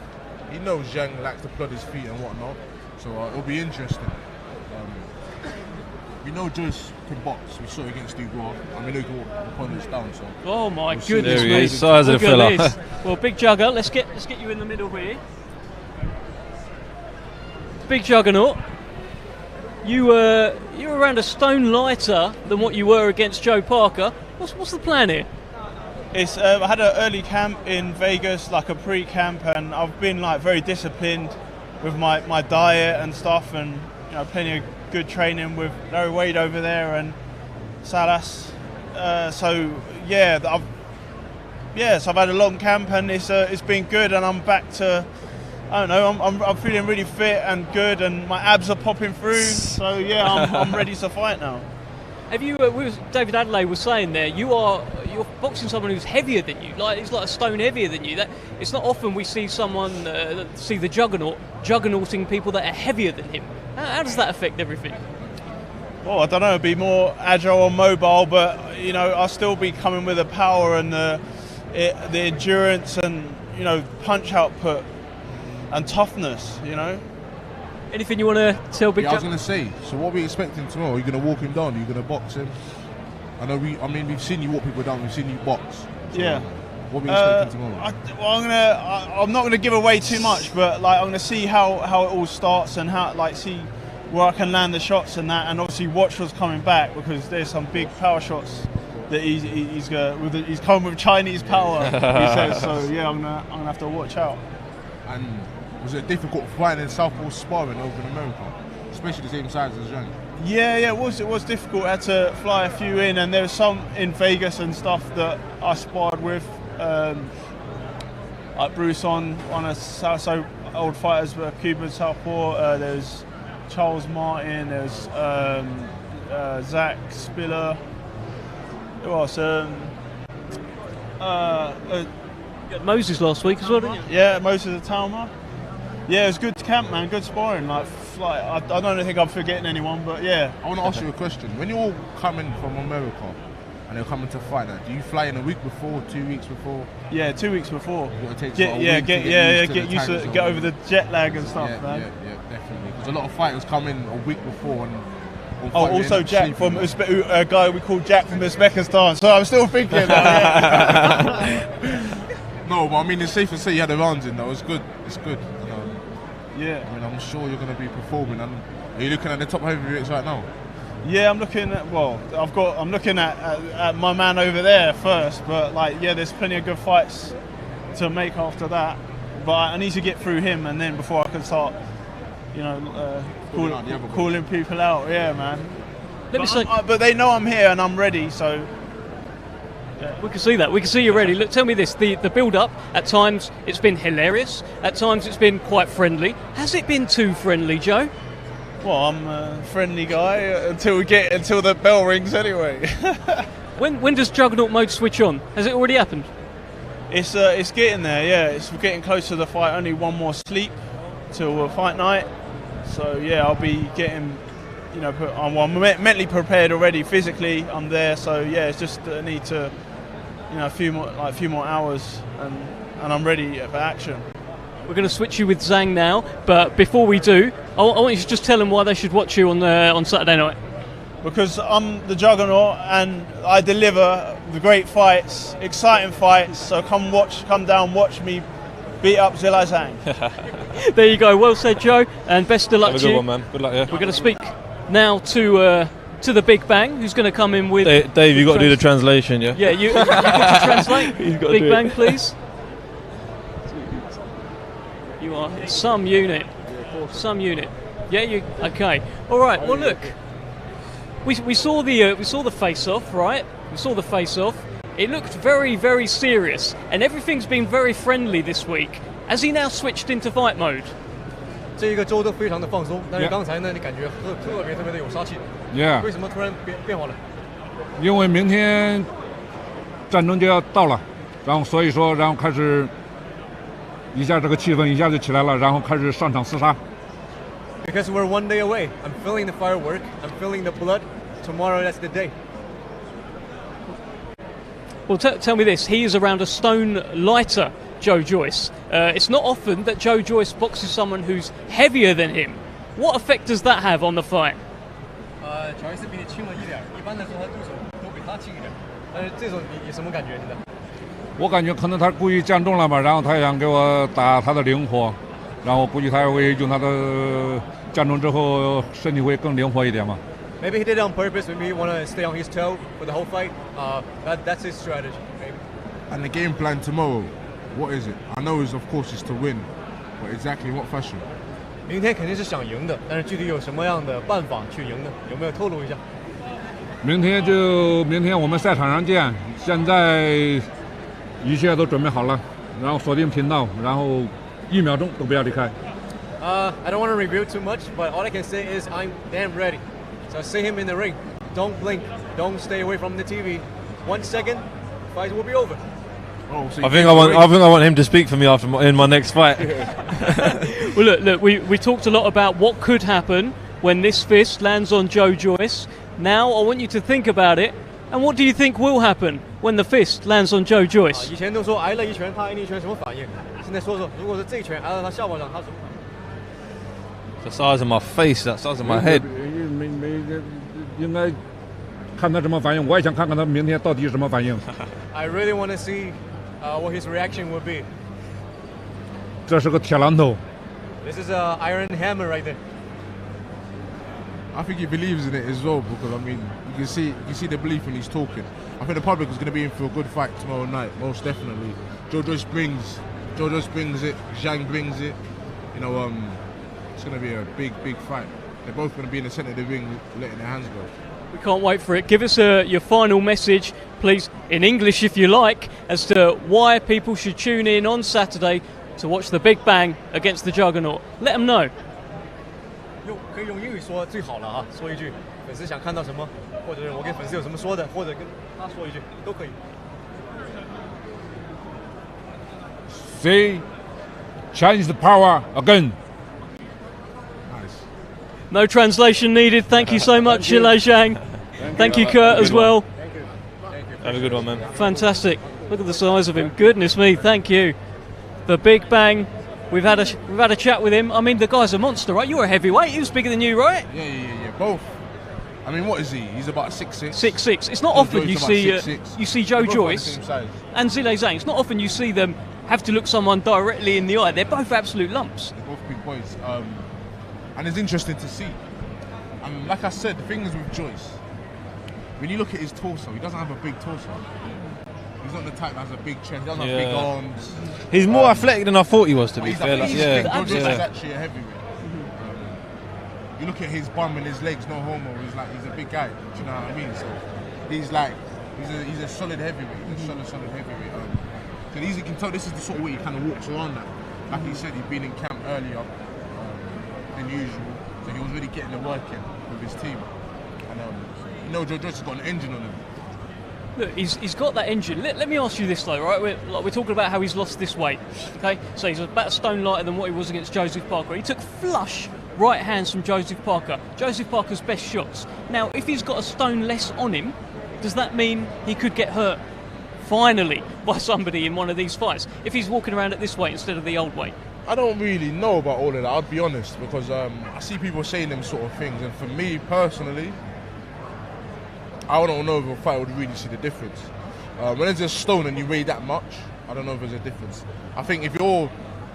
He knows Zhang likes to plod his feet and whatnot, so it'll be interesting. We know Joyce can box. We saw it against Dubois, and we know he can walk opponents down. So Oh my We'll see. goodness There he me. is, size of the Look at fella. this. Well, Big Jugger, let's get you in the middle here. Big Juggernaut, you were around a stone lighter than what you were against Joe Parker. What's the plan here? It's I had an early camp in Vegas, like a pre-camp, and I've been like very disciplined with my diet and stuff, and you know, plenty of good training with Larry Wade over there and Salas. So I've had a long camp, and it's been good, and I'm back to. I don't know. I'm feeling really fit and good, and my abs are popping through. So yeah, I'm ready to fight now. Have you? David Adelaide was saying there. You're boxing someone who's heavier than you. Like he's like a stone heavier than you. That it's not often we see someone see the juggernauting people that are heavier than him. How does that affect everything? Well, I don't know. Be more agile or mobile, but you know, I'll still be coming with the power and the endurance and punch output and toughness. Anything you want to tell Big I was Jugger? going to say, so what are we expecting tomorrow? Are you going to walk him down? Are you going to box him? We've seen you walk people down. We've seen you box. So Yeah. What are we expecting tomorrow? I'm not gonna give away too much, but like I'm gonna see how it all starts and see where I can land the shots and that, and obviously watch what's coming back because there's some big power shots that he's coming with Chinese power. He says so. Yeah, I'm gonna have to watch out. And was it difficult fighting in Southpaw sparring over in America, especially the same size as Zhang? Yeah, it was difficult. I had to fly a few in, and there was some in Vegas and stuff that I sparred with. Like Bruce on a so old fighters were Cuban Southpaw. There's Charles Martin. There's Zach Spiller. Who else? Moses last week as well, didn't you? Yeah, Moses at Talma. Yeah, it was good camp, man. Good sparring. Like I don't think I'm forgetting anyone, but yeah. I want to ask you a question. When you're all coming from America and you're coming to fight, do you fly in a week before, 2 weeks before? Yeah, 2 weeks before. Get used to get over the jet lag and stuff, man. Yeah, definitely. Because a lot of fighters come in a week before and. Also Jack from a guy we call Jack from Uzbekistan. So I'm still thinking. No, but I mean it's safe to say you had the rounds in though. It's good. Yeah. I mean I'm sure you're going to be performing. And are you looking at the top heavyweights right now? Yeah, I'm looking at. Well, I'm looking at my man over there first. But there's plenty of good fights to make after that. But I need to get through him, and then before I can start. Calling people out, yeah, man. But they know I'm here and I'm ready, so. Yeah. We can see that. We can see you're ready. Look, tell me this: the build-up. At times it's been hilarious. At times it's been quite friendly. Has it been too friendly, Joe? Well, I'm a friendly guy until the bell rings, anyway. When does Juggernaut mode switch on? Has it already happened? It's getting there. Yeah, it's getting close to the fight. Only one more sleep till fight night. So yeah, I'll be getting, I'm mentally prepared already. Physically, I'm there. So yeah, it's just I need to, a few more hours, and I'm ready for action. We're going to switch you with Zhang now, but before we do, I want you to just tell them why they should watch you on Saturday night. Because I'm the Juggernaut and I deliver the great fights, exciting fights. So come down, watch me beat up Zhilei Zhang. There you go. Well said, Joe, and best of luck Have a to good you. one, man. Good luck, yeah. We're going to speak now to the Big Bang, who's going to come in with. Dave, you got to do the translation, yeah. Yeah, you got to translate. Big Bang, please. You are some unit. Some unit. Yeah, you okay? All right. Well, look, we saw the face-off, right? We saw the face-off. It looked very, very serious, and everything's been very friendly this week. Has he now switched into fight mode? 这一个周都非常的放松，但是刚才呢，你感觉特别的有杀气。Yeah. 为什么突然变化了？因为明天战争就要到了，然后所以说，然后开始一下这个气氛一下就起来了，然后开始上场厮杀。Because we're 1 day away. I'm feeling the firework. I'm feeling the blood. Tomorrow, that's the day. Well, tell me this. He is around a stone lighter, Joe Joyce. It's not often that Joe Joyce boxes someone who's heavier than him. What effect does that have on the fight? Joyce 比你轻了一点，一般来说他对手都比他轻一点。但是这种你什么感觉？现在？我感觉可能他故意降重了吧，然后他想给我打他的灵活，然后估计他会用他的降重之后身体会更灵活一点嘛。Maybe he did it on purpose. Maybe he want to stay on his toe for the whole fight. That's his strategy. Maybe. And the game plan tomorrow, what is it? I know, of course, is to win, but exactly in what fashion? 明天肯定是想赢的，但是具体有什么样的办法去赢呢？有没有透露一下？明天我们赛场上见。现在一切都准备好了，然后锁定频道，然后1秒钟都不要离开。I don't want to reveal too much, but all I can say is I'm damn ready. So I see him in the ring. Don't blink. Don't stay away from the TV. 1 second, fight will be over. Oh, so I think I want him to speak for me in my next fight. Well, look. We talked a lot about what could happen when this fist lands on Joe Joyce. Now I want you to think about it. And what do you think will happen when the fist lands on Joe Joyce? 以前都说挨了一拳，他挨你一拳什么反应？现在说说，如果是这一拳挨到他下巴上，他什么反应？ The size of my face, that size of my head. 应该看他什么反应，我也想看看他明天到底什么反应。I really want to see what his reaction would be. 这是个铁榔头。This is an iron hammer right there. I think he believes in it as well because I mean you can see the belief when he's talking. I think the public is going to be in for a good fight tomorrow night, most definitely. Joe Joyce brings it, Zhang brings it. It's going to be a big fight. they're both going to be in the centre of the ring, letting their hands go. We can't wait for it. Give us your final message, please, in English if you like, as to why people should tune in on Saturday to watch the Big Bang against the Juggernaut. Let them know. 可以用英语说最好了哈，说一句粉丝想看到什么，或者我跟粉丝有什么说的，或者跟他说一句都可以。See, Chinese power again. No translation needed. Thank you so much, Zhilei Zhang. Thank you, Kurt, as well. Thank you. Have a good one, man. Fantastic. Look at the size of him. Goodness me, thank you. The Big Bang. We've had a chat with him. I mean, the guy's a monster, right? You're a heavyweight. He was bigger than you, right? Yeah. Both. I mean, what is he? He's about 6'6". 6'6". It's not often you see Joe Joyce and Zhilei Zhang. It's not often you see them have to look someone directly in the eye. They're both absolute lumps. They're both big boys. And it's interesting to see. And like I said, the thing is with Joyce, when you look at his torso, he doesn't have a big torso. He's not the type that has a big chest, he doesn't have big arms. He's more athletic than I thought he was, to be fair. Joyce is actually a heavyweight. You look at his bum and his legs, no homo, he's a big guy, do you know what I mean? So he's a solid heavyweight, he's a solid heavyweight. So you can tell this is the sort of way he kind of walks around that. Like he said, he'd been in camp earlier than usual, so he was really getting the work in with his team. And Joe Joyce has got an engine on him. Look, he's got that engine. Let me ask you this though, right? We're talking about how he's lost this weight, okay? So he's about a stone lighter than what he was against Joseph Parker. He took flush right hands from Joseph Parker. Joseph Parker's best shots. Now, if he's got a stone less on him, does that mean he could get hurt finally by somebody in one of these fights if he's walking around at this weight instead of the old weight? I don't really know about all of that, I'll be honest, because I see people saying them sort of things, and for me personally, I don't know if a fight would really see the difference. When there's a stone and you weigh that much, I don't know if there's a difference. I think if you're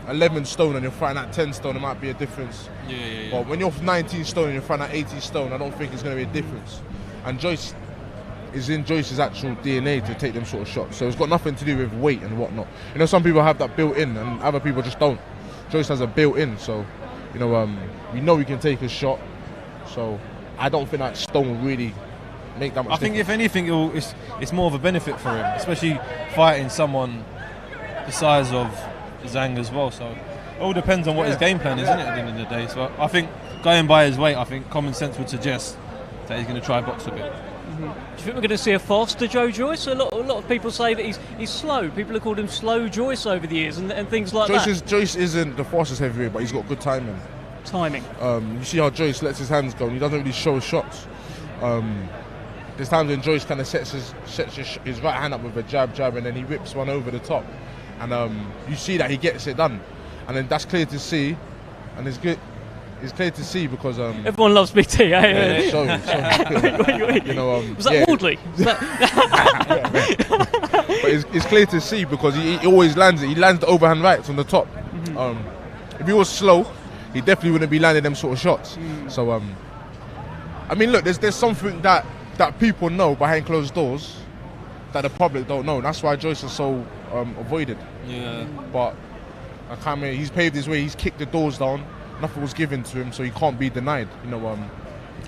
11 stone and you're fighting at 10 stone, it might be a difference. Yeah. But when you're 19 stone and you're fighting at 18 stone, I don't think it's going to be a difference. And Joyce is in Joyce's actual DNA to take them sort of shots. So it's got nothing to do with weight and whatnot. You know, some people have that built in and other people just don't. Joyce has a built in, so you know, we know we can take a shot. So I don't think that stone will really make that much difference. I think if anything, it's more of a benefit for him, especially fighting someone the size of Zhang as well. So it all depends on what his game plan is, isn't it, at the end of the day? So I think going by his weight, I think common sense would suggest that he's going to try box a bit. Do you think we're going to see a faster Joe Joyce? A lot of people say that he's slow. People have called him Slow Joyce over the years and things like that. Joyce isn't the fastest heavyweight, but he's got good timing. You see how Joyce lets his hands go and he doesn't really show shots. There's times when Joyce kind of sets his right hand up with a jab, and then he whips one over the top. And you see that he gets it done. And then that's clear to see. And it's good. It's clear to see because everyone loves BT. It shows. You know, was that Wardley? But it's clear to see because he always lands it. He lands the overhand rights on the top. If he was slow, he definitely wouldn't be landing them sort of shots. So I mean, look, there's something that people know behind closed doors that the public don't know. That's why Joyce is so avoided. Yeah. But I can't remember, he's paved his way. He's kicked the doors down. Nothing was given to him, so he can't be denied. You know,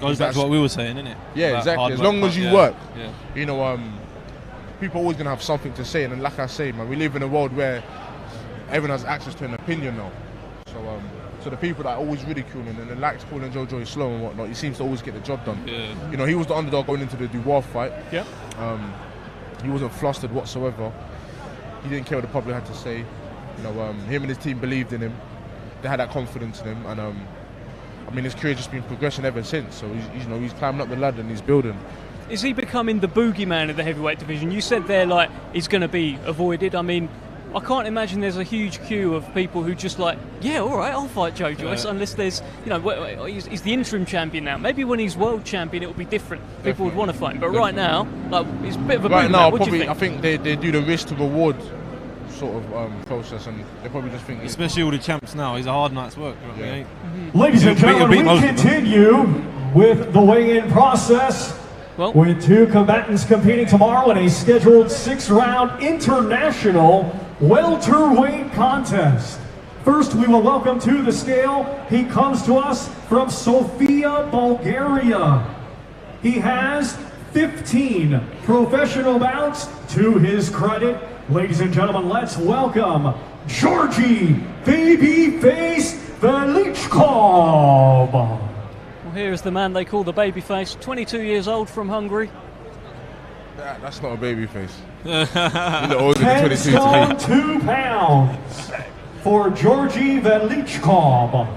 goes back to what we were saying, isn't it? Yeah, about exactly. As long as you work, you know, people are always gonna have something to say. And like I say, man, we live in a world where everyone has access to an opinion now. So the people that are always ridiculing and likes calling Joe Joyce slow and whatnot, he seems to always get the job done. Yeah. You know, he was the underdog going into the Dubois fight. Yeah. He wasn't flustered whatsoever. He didn't care what the public had to say. You know, him and his team believed in him. They had that confidence in him, and I mean, his career's just been progressing ever since. So he's climbing up the ladder and he's building. Is he becoming the boogeyman of the heavyweight division? You said there, like, he's going to be avoided. I mean, I can't imagine there's a huge queue of people who just like, yeah, all right, I'll fight Joe Joyce, unless there's, you know, he's the interim champion now. Maybe when he's world champion, it will be different. People would want to fight him, but right now, like, it's a bit of a boogeyman. Now, what do you think? I think they do the risk to reward sort of process, and they probably just think, especially all the champs now, he's a hard night's work. Yeah. Ladies and gentlemen, we continue with the weigh-in process. With two combatants competing tomorrow in a scheduled 6-round international welterweight contest. First, we will welcome to the scale. He comes to us from Sofia, Bulgaria. He has 15 professional bouts to his credit. Ladies and gentlemen, let's welcome Georgi Babyface Velichkov. Well, here is the man they call the Babyface, 22 years old from Hungary. That's not a baby face. A little older than 10 22 to stone, me. 2 pounds for Georgi Velichkov.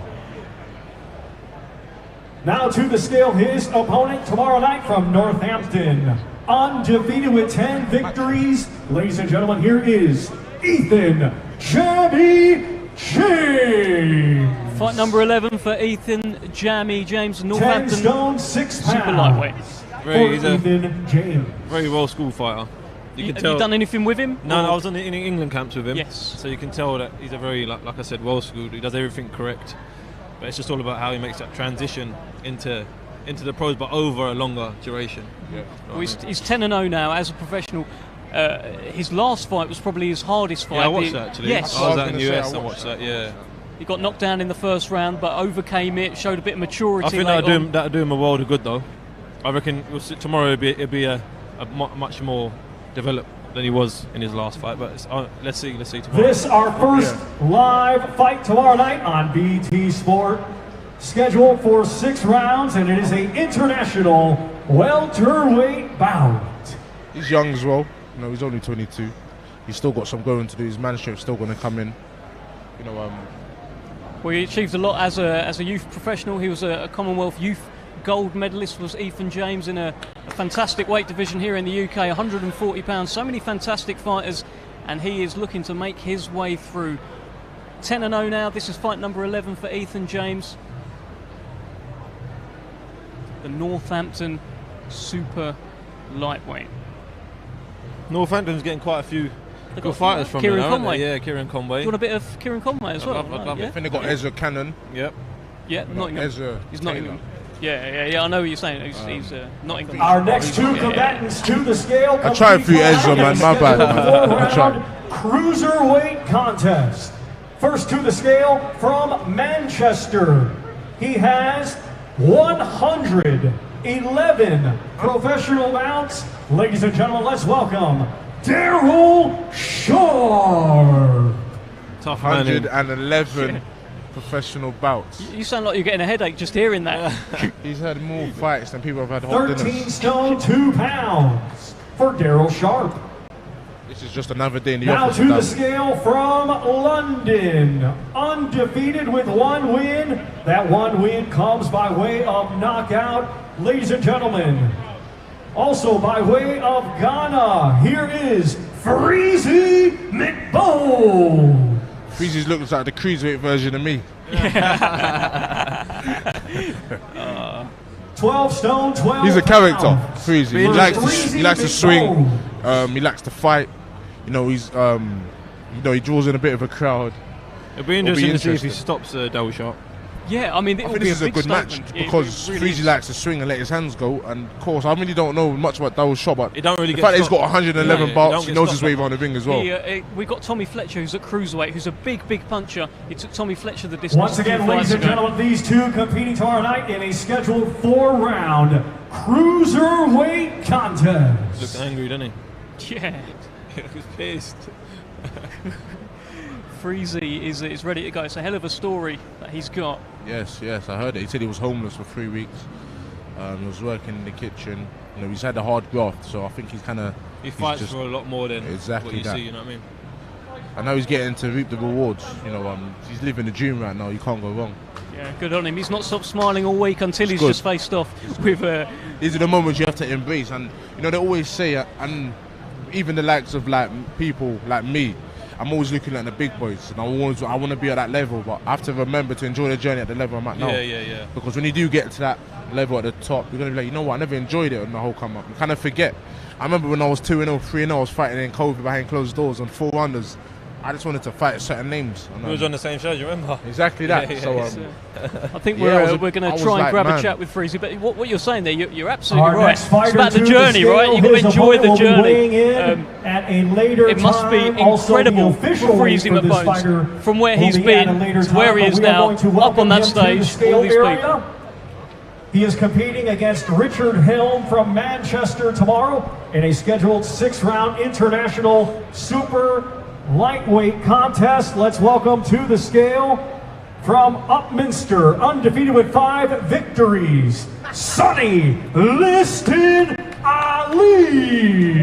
Now to the scale, his opponent tomorrow night from Northampton. Undefeated with 10 victories. Ladies and gentlemen, here is Ethan Jammy James. Fight number 11 for Ethan Jammy James, 10 Northampton. stone, 6 pounds. Super lightweight. He's a Ethan James. very well-schooled fighter. You can Have tell. you done anything with him? No, or- I was in England camps with him. Yes. So you can tell that he's a very, like I said, well-schooled. He does everything correct. But it's just all about how he makes that transition into the pros, but over a longer duration. Yeah. Well, he's 10-0 now as a professional. His last fight was probably his hardest fight. Yeah, I watched that actually. Yes. I was out in gonna the say, US I and watched watched that. Yeah. He got knocked down in the first round, but overcame it. Showed a bit of maturity. I think later on. that'll do him a world of good, though. I reckon tomorrow it'll be a much more developed than he was in his last fight. But let's see tomorrow. This our first live fight tomorrow night on BT Sport. Scheduled for 6 rounds, and it is an international welterweight bout. He's young as well. You know, he's only 22. He's still got some going to do. His manship's still going to come in. You know, Well, he achieved a lot as a youth professional. He was a Commonwealth Youth Gold medalist, was Ethan James, in a fantastic weight division here in the UK, 140 pounds. So many fantastic fighters, and he is looking to make his way through. 10-0 now. This is fight number 11 for Ethan James. The Northampton super lightweight. Northampton's getting quite a few They've good got fighters from Kieran there, aren't Conway. they? Yeah, Kieran Conway. Do you want a bit of Kieran Conway as well? I'd love yeah? it. I think they got Ezra Cannon. Yep. Yeah, Nottingham. Ezra He's Taylor. Nottingham. Yeah, I know what you're saying. He's Nottingham. Our next 2 combatants to the scale. I tried through Ezra, man. My bad, man. I tried. Cruiserweight contest. First to the scale from Manchester. He has 111 professional bouts. Ladies and gentlemen, let's welcome Daryl Sharp. Tough man. 111 professional bouts. You sound like you're getting a headache just hearing that. He's had more fights than people have had whole 13 dinners. stone, 2 pounds for Daryl Sharp. This is just another day in the Now office. to the done. scale from London, undefeated with 1 win. That 1 win comes by way of knockout. Ladies and gentlemen, also by way of Ghana, here is Freezy McBone. Freezy looks like the cruiserweight version of me. 12 stone, 12 He's a character, pounds. Freezy. He likes to swing. He likes to fight. You know, he draws in a bit of a crowd. It'll be interesting to see if he stops Daryl Sharp. Yeah, I mean, I think this is a good match because Freezy likes to swing and let his hands go. And of course, I really don't know much about Daryl Sharp, but He don't really the get fact that he's stopped. got 111 Yeah, bouts, he he don't knows get his way around the ring as well. We got Tommy Fletcher, who's at cruiserweight, who's a big puncher. He took Tommy Fletcher the distance. Once again, a few ladies fights and ago. gentlemen, these 2 competing tomorrow night in a scheduled 4-round cruiserweight contest. Looks angry, doesn't he? Yeah. He's pissed. Freezy is ready to go. It's a hell of a story that he's got. Yes, I heard it. He said he was homeless for 3 weeks. He was working in the kitchen. You know, he's had a hard graft, so I think he's kind of. He fights for a lot more than exactly what you that. see. You know what I mean? I know he's getting to reap the rewards. You know, he's living the dream right now. You can't go wrong. Yeah, good on him. He's not stopped smiling all week until he's good. just faced off with. These are the moments you have to embrace, and you know they always say, and even the likes of like people like me, I'm always looking at the big boys, and I want to be at that level, but I have to remember to enjoy the journey at the level I'm at now. Yeah. Because when you do get to that level at the top, you're gonna be like, you know what, I never enjoyed it on the whole come up. You kind of forget. I remember when I was 2-0, 3-0, I was fighting in COVID behind closed doors on 4 unders. I just wanted to fight certain names. We was on the same show, do you remember? Exactly that. Yeah, so I think we're going to try and grab a chat with Freezy. But what you're saying there, you're absolutely right. It's about the journey, right? You've got to enjoy the journey. At a later it must be incredible for Freezy McBones from where he's been to where he is now, up on that stage, all these people. He is competing against Richard Helm from Manchester tomorrow in a scheduled 6-round international super lightweight contest. Let's welcome to the scale from Upminster, undefeated with 5 victories, Sonny Liston Ali.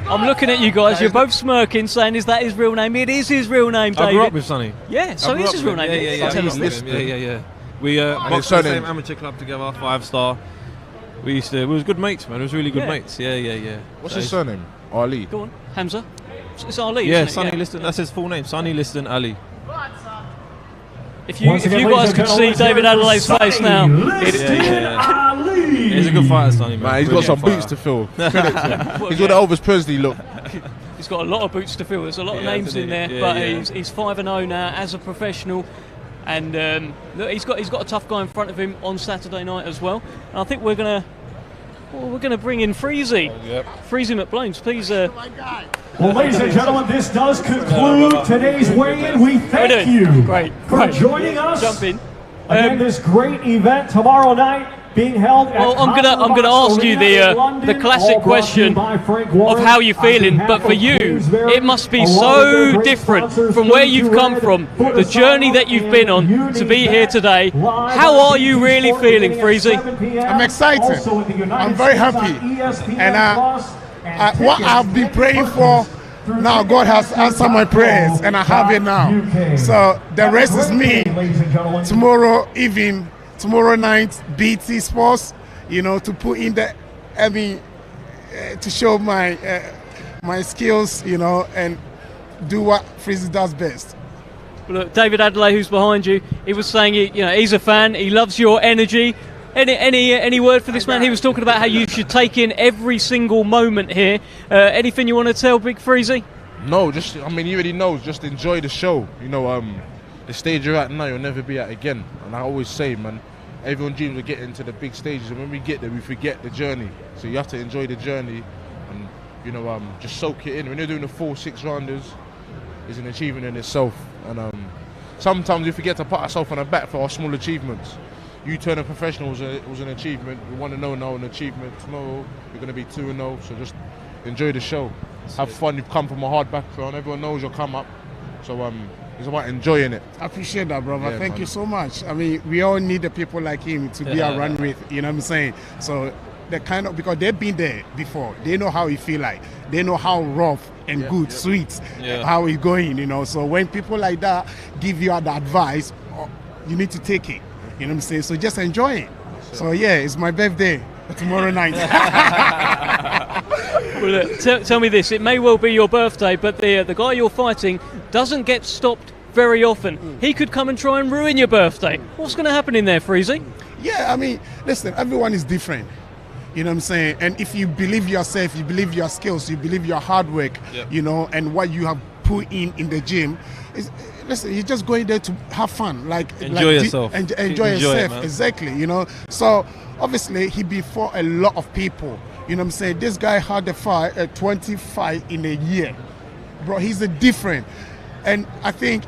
I'm looking at you guys. You're both smirking, saying, "Is that his real name?" It is his real name, David. I grew up with Sonny. Yeah, so it's his real name. Yeah. We boxed the same amateur club together, 5-star. We was good mates, man. It was really good mates. Yeah. What's his surname? Ali. Go on, Hamza. It's Ali. Yeah, isn't it? Sonny Liston. That's his full name, Sonny Liston Ali. If you guys could see David Adelaide's face now, he's a good fighter, Sonny, man. He's got some boots to fill. He's got the Elvis Presley look. He's got a lot of boots to fill. There's a lot of names in there, but he's 5-0 now as a professional. And look, he's got a tough guy in front of him on Saturday night as well. And I think we're gonna bring in Freezy. Freezy McBlones, please. Well, ladies and gentlemen, this does conclude today's weigh-in. We thank you for joining us. Jump in. Again, this great event tomorrow night being held at I'm gonna ask you the classic question of how you're feeling, but for you, it must be so different from where you've come from, the journey that you've been on to be here today. How are you really feeling, Freezy? I'm excited. I'm very happy, and what I've been praying for, now God has answered my prayers, and I have it now. So the rest is me. Tomorrow evening. Tomorrow night, BT Sports, to put in to show my skills, and do what Freezy does best. Look, David Adelaide, who's behind you, he was saying, he's a fan. He loves your energy. Any word for this man? He was talking about how you should take in every single moment here. Anything you want to tell Big Freezy? No, he already knows. Just enjoy the show. The stage you're at now, you'll never be at again. And I always say, man, everyone dreams of getting to the big stages, and when we get there, we forget the journey. So you have to enjoy the journey, and just soak it in. When you're doing the 4-6 rounders, it's an achievement in itself. And sometimes we forget to pat ourselves on the back for our small achievements. You turn a professional was an achievement. We want to know now an achievement. Tomorrow you're going to be 2-0. So just enjoy the show. Have fun. You've come from a hard background. Everyone knows you'll come up. So it's about enjoying it. I appreciate that, brother. Thank you so much. We all need the people like him to be around with, you know what I'm saying? So because they've been there before. They know how it feel like. They know how rough and good, sweet, how it's going, So when people like that give you the advice, you need to take it, you know what I'm saying? So just enjoy it. So it's my birthday tomorrow night. Well, tell me this, it may well be your birthday, but the guy you're fighting doesn't get stopped very often. He could come and try and ruin your birthday. What's going to happen in there, Freezy? Yeah, listen, everyone is different. You know what I'm saying? And if you believe yourself, you believe your skills, you believe your hard work, and what you have put in the gym, listen, you're just going there to have fun. Enjoy yourself. Enjoy yourself, exactly, So obviously he before a lot of people. You know what I'm saying? This guy had a 20 fight in a year. Bro, he's a different. And I think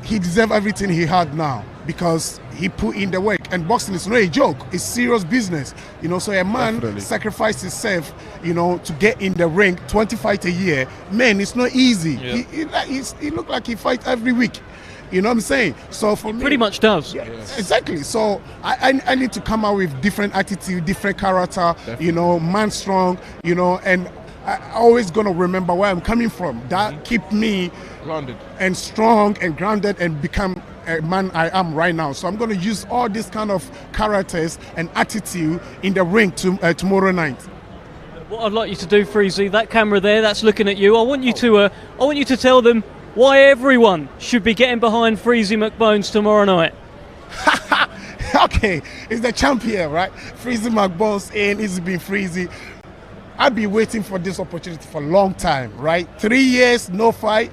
he deserves everything he had now because he put in the work. And boxing is not a joke. It's serious business. So a man sacrificed himself, to get in the ring, 20 fights a year. Man, it's not easy. Yeah. He looked like he fights every week. You know what I'm saying? So for me, pretty much does. Yeah, exactly. So I need to come out with different attitude, different character. Definitely. Man strong. And I always gonna remember where I'm coming from. That keep me grounded and strong and grounded and become a man I am right now. So I'm gonna use all these kind of characters and attitude in the ring tomorrow night. What I'd like you to do, Freezy, that camera there, that's looking at you. I want you to tell them why everyone should be getting behind Freezy McBones tomorrow night. Okay, he's the champion, right? Freezy McBones, and he's been Freezy. I've been waiting for this opportunity for a long time, right? 3 years, no fight,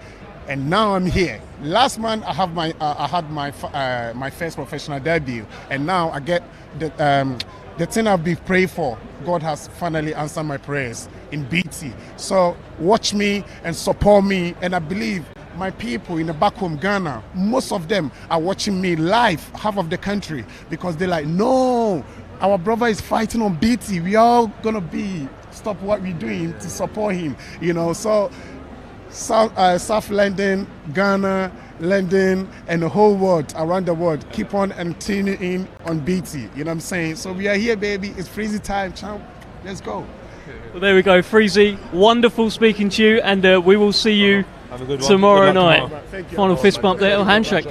and now I'm here. Last month, I had my first professional debut, and now I get the thing I've been praying for. God has finally answered my prayers in BT. So watch me and support me, and I believe my people in the back home Ghana, most of them are watching me live, half of the country, because they're like, no, our brother is fighting on BT. We are gonna stop what we're doing to support him, you know. So South London, Ghana, London, and the whole world, around the world, keep on and tuning in on BT, you know what I'm saying? So we are here, baby. It's Freezy time, champ. Let's go. Well, there we go, Freezy. Wonderful speaking to you, and we will see you tomorrow night. Final fist bump there, or handshake.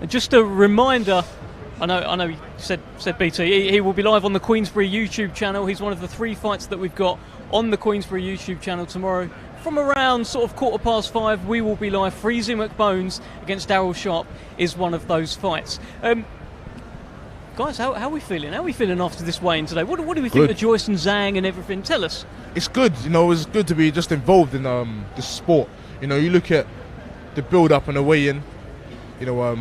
Just a reminder, I know you said BT, he will be live on the Queensberry YouTube channel. He's one of the 3 fights that we've got on the Queensberry YouTube channel tomorrow. From around sort of 5:15, we will be live. Freezy McBones against Daryl Sharp is one of those fights. Guys, how are we feeling? How are we feeling after this weigh-in today? What do we think of Joyce and Zhang and everything? Tell us. It's good, you know. It's good to be just involved in the sport. You know, you look at the build-up and the weigh-in. You know,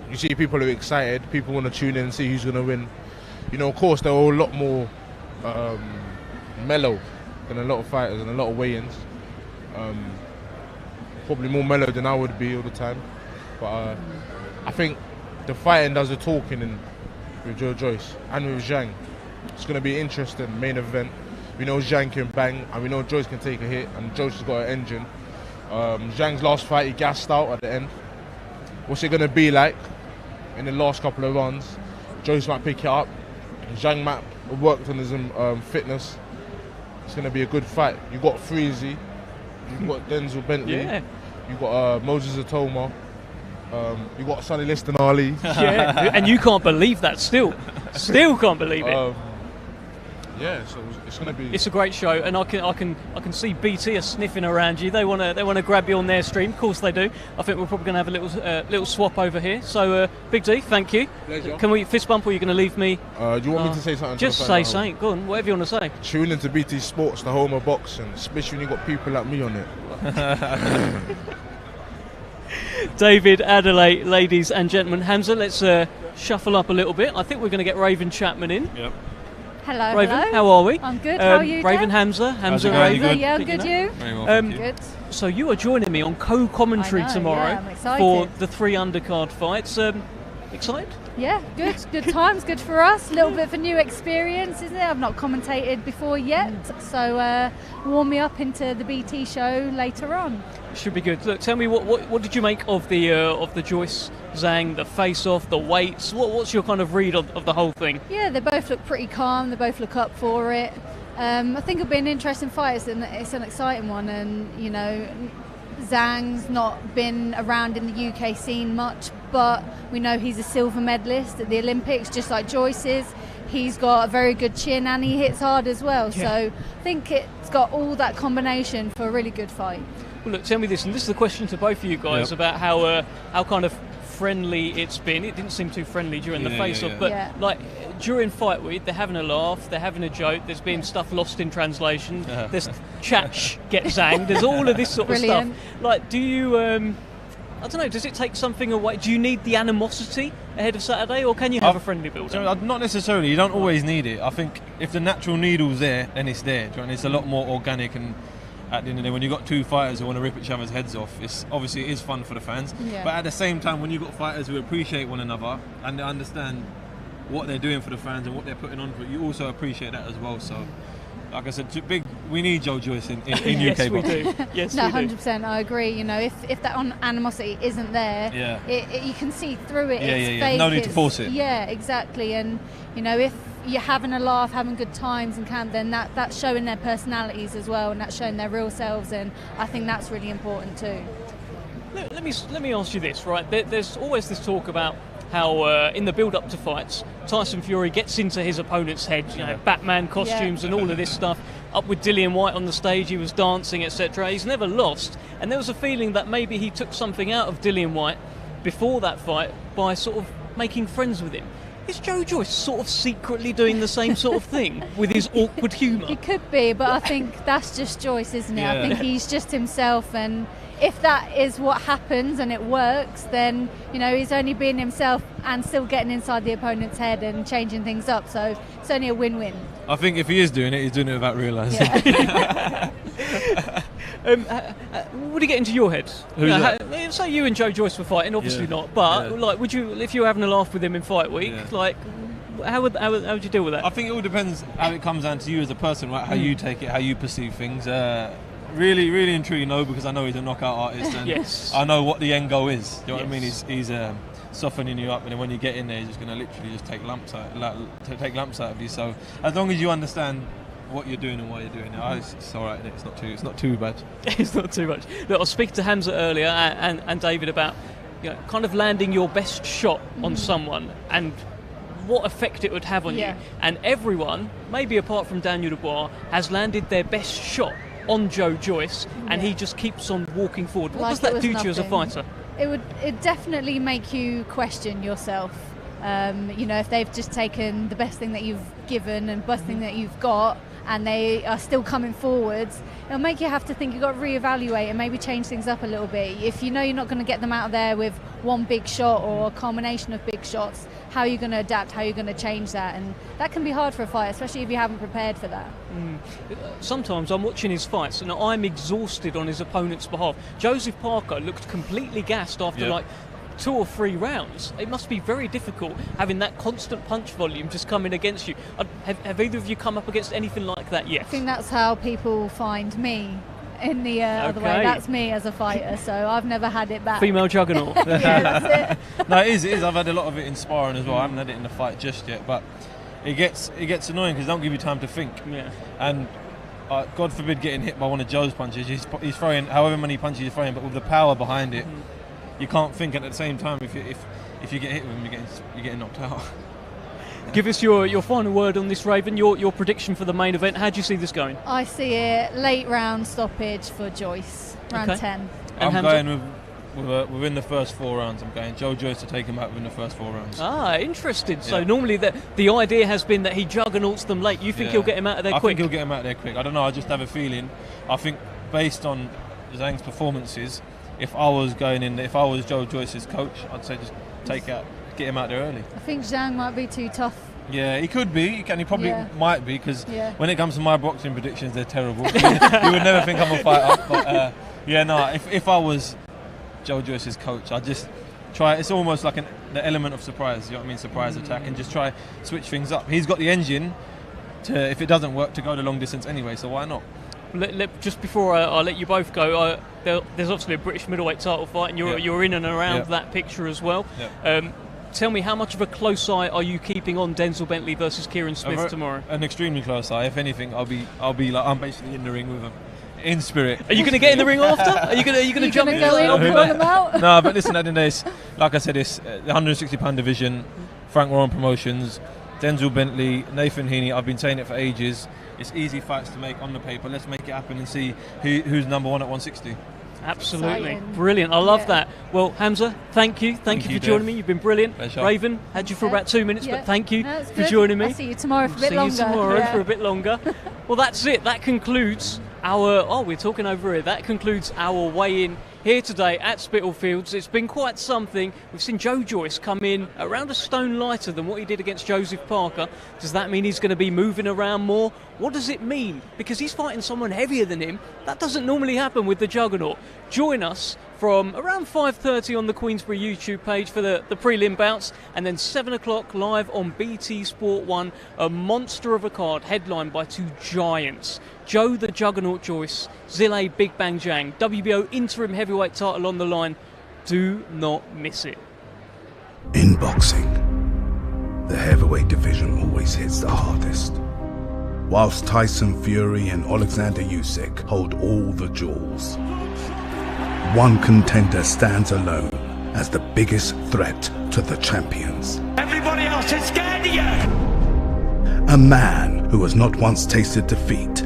you see people are excited. People want to tune in and see who's going to win. You know, of course, they're all a lot more mellow than a lot of fighters and a lot of weigh-ins. Probably more mellow than I would be all the time. But I think the fighting does the talking with Joe Joyce and with Zhang. It's going to be interesting main event. We know Zhang can bang, and we know Joyce can take a hit, and Joyce has got an engine. Zhang's last fight, he gassed out at the end. What's it going to be like in the last couple of rounds? Joyce might pick it up. Zhang might have worked on his fitness. It's going to be a good fight. You've got Freezy, you've got Denzel Bentley, you've got Moses Atoma, you've got Sonny Liston Ali. Yeah, and you can't believe that still can't believe it. Yeah, so it's going to be. It's a great show, and I can see BT are sniffing around you. They want to grab you on their stream. Of course they do. I think we're probably going to have a little swap over here. So Big D, thank you. Pleasure. Can we fist bump, or are you going to leave me? Do you want me to say something? Just say something. Go on, whatever you want to say. Tune into BT Sports, the home of boxing, especially when you got people like me on it. David, Adelaide, ladies and gentlemen. Hamza, let's shuffle up a little bit. I think we're going to get Raven Chapman in. Yep. Hello, Raven, hello. how are we? I'm good. How are you, Raven, Dan? Hamza, Raven. Yeah, I'm good. You? Very well, thank you. Good. So you are joining me on co-commentary tomorrow yeah, I'm excited. for the 3 undercard fights. Excited? Yeah, good. Good times. Good for us. A little bit of a new experience, isn't it? I've not commentated before yet, so warm me up into the BT show later on. Should be good. Look, tell me what did you make of the Joyce Zhang, the face-off, the weights? What's your kind of read of the whole thing? Yeah, they both look pretty calm. They both look up for it. I think it'll be an interesting fight. It's an exciting one, and you know, Zhang's not been around in the UK scene much, but we know he's a silver medalist at the Olympics, just like Joyce is. He's got a very good chin and he hits hard as well. Yeah. So I think it's got all that combination for a really good fight. Well, look, tell me this, and this is the question to both of you guys about how kind of friendly it's been. It didn't seem too friendly during the face-off, but like during fight week, they're having a laugh, they're having a joke. There's been stuff lost in translation. There's chat get zanged. There's all of this sort of stuff. Like, do you? I don't know. Does it take something away? Do you need the animosity ahead of Saturday, or can you have a friendly build-up? Not necessarily. You don't always need it. I think if the natural needle's there, then it's there. And it's a lot more organic. And at the end of the day, when you've got 2 fighters who want to rip each other's heads off, it's obviously it is fun for the fans. Yeah. But at the same time, when you've got fighters who appreciate one another and they understand what they're doing for the fans and what they're putting on for it, you also appreciate that as well. So, like I said, we need Joe Joyce in yes, UK we boxing. do. Yes, no, we 100%. I agree. You know, if that animosity isn't there, you can see through it. It's fake. No need to force it. Yeah, exactly. And you know, if you're having a laugh, having good times in camp, then that's showing their personalities as well, and that's showing their real selves. And I think that's really important too. Let me ask you this, right? There's always this talk about how in the build-up to fights, Tyson Fury gets into his opponent's head, you know, Batman costumes and all of this stuff. Up with Dillian Whyte on the stage, he was dancing, etc. He's never lost, and there was a feeling that maybe he took something out of Dillian Whyte before that fight by sort of making friends with him. Is Joe Joyce sort of secretly doing the same sort of thing with his awkward humour? He could be, but I think that's just Joyce, isn't it? Yeah. I think he's just himself, and if that is what happens and it works, then he's only being himself and still getting inside the opponent's head and changing things up. So it's only a win-win. I think if he is doing it, he's doing it without realising. Yeah. Would he get into your head? Who's that? Say you and Joe Joyce were fighting, obviously Yeah. not. But Yeah. like, would you, if you were having a laugh with him in fight week, like, how would you deal with that? I think it all depends how it comes down to you as a person, right? How you take it, how you perceive things. Really, really and truly no, because I know he's a knockout artist, and Yes. I know what the end goal is. You know what I mean? Yes. He's softening you up, and then when you get in there, he's just going to literally just take lumps out of you. So as long as you understand what you're doing and why you're doing it, it's all right. It's not too bad. It's not too much. Look, I was speaking to Hamza earlier and David about kind of landing your best shot on someone and what effect it would have on you. And everyone, maybe apart from Daniel Dubois, has landed their best shot on Joe Joyce, and he just keeps on walking forward. What does that do to you as a fighter? It definitely make you question yourself. If they've just taken the best thing that you've given and best thing that you've got, and they are still coming forwards, it'll make you have to think you've got to reevaluate and maybe change things up a little bit. If you know you're not going to get them out of there with one big shot or a combination of big shots, how are you going to adapt, how are you going to change that? And that can be hard for a fight, especially if you haven't prepared for that. Sometimes I'm watching his fights and I'm exhausted on his opponent's behalf. Joseph Parker looked completely gassed after like 2 or 3 rounds. It must be very difficult having that constant punch volume just coming against you. Have either of you come up against anything like that yet? I think that's how people find me in the other way. That's me as a fighter, so I've never had it back. Female juggernaut. Yeah, that's it. No, it is. I've had a lot of it in sparring as well. I haven't had it in the fight just yet, but it gets annoying because they don't give you time to think. Yeah. And God forbid getting hit by one of Joe's punches. He's throwing however many punches he's throwing, but with the power behind it, you can't think. And at the same time, if you get hit with him, you're getting knocked out. Give us your final word on this, Raven. Your prediction for the main event. How do you see this going? I see it late round stoppage for Joyce, round 10. I'm going within the first 4 rounds. I'm going Joe Joyce to take him out within the first 4 rounds. Interesting. So normally the idea has been that he juggernauts them late. You think he'll get him out of there quick? I think he'll get him out of there quick. I don't know. I just have a feeling. I think based on Zhang's performances, if I was Joe Joyce's coach, I'd say just get him out there early. I think Zhang might be too tough. Yeah, he could be. He probably might be, because when it comes to my boxing predictions, they're terrible. You would never think I'm a fighter. But if I was Joe Joyce's coach, I'd just try. It's almost like the element of surprise. You know what I mean? Surprise attack, and just try switch things up. He's got the engine to, if it doesn't work, to go the long distance anyway. So why not? Just before I let you both go, there's obviously a British middleweight title fight, and you're in and around that picture as well. Tell me, how much of a close eye are you keeping on Denzel Bentley versus Kieran Smith tomorrow? An extremely close eye. If anything, I'll be like, I'm basically in the ring with him, in spirit. Are you going to get in the ring after? Are you going to jump in? Go in and pull him out? No, but listen, at the end of this, like I said, it's the 160-pound division. Frank Warren Promotions, Denzel Bentley, Nathan Heaney. I've been saying it for ages. It's easy fights to make on the paper. Let's make it happen and see who's number one at 160. Absolutely. Exciting. Brilliant. I love that. Well, Hamza, thank you. Thank you for joining me. You've been brilliant. Pleasure. Raven, had you for about 2 minutes, but thank you That's for good. joining me. I'll see you tomorrow for a bit See longer. you tomorrow for a bit longer. Well, that's it. That concludes our... we're talking over here. That concludes our weigh-in here today at Spitalfields. It's been quite something. We've seen Joe Joyce come in around a stone lighter than what he did against Joseph Parker. Does that mean he's going to be moving around more? What does it mean? Because he's fighting someone heavier than him. That doesn't normally happen with the Juggernaut. Join us from around 5:30 on the Queensberry YouTube page for the prelim bouts, and then 7 o'clock live on BT Sport 1, a monster of a card headlined by 2 giants. Joe the Juggernaut Joyce, Zhilei Big Bang Zhang, WBO interim heavyweight title on the line. Do not miss it. In boxing, the heavyweight division always hits the hardest. Whilst Tyson Fury and Alexander Usyk hold all the jewels, one contender stands alone as the biggest threat to the champions. Everybody else is scared of you! A man who has not once tasted defeat,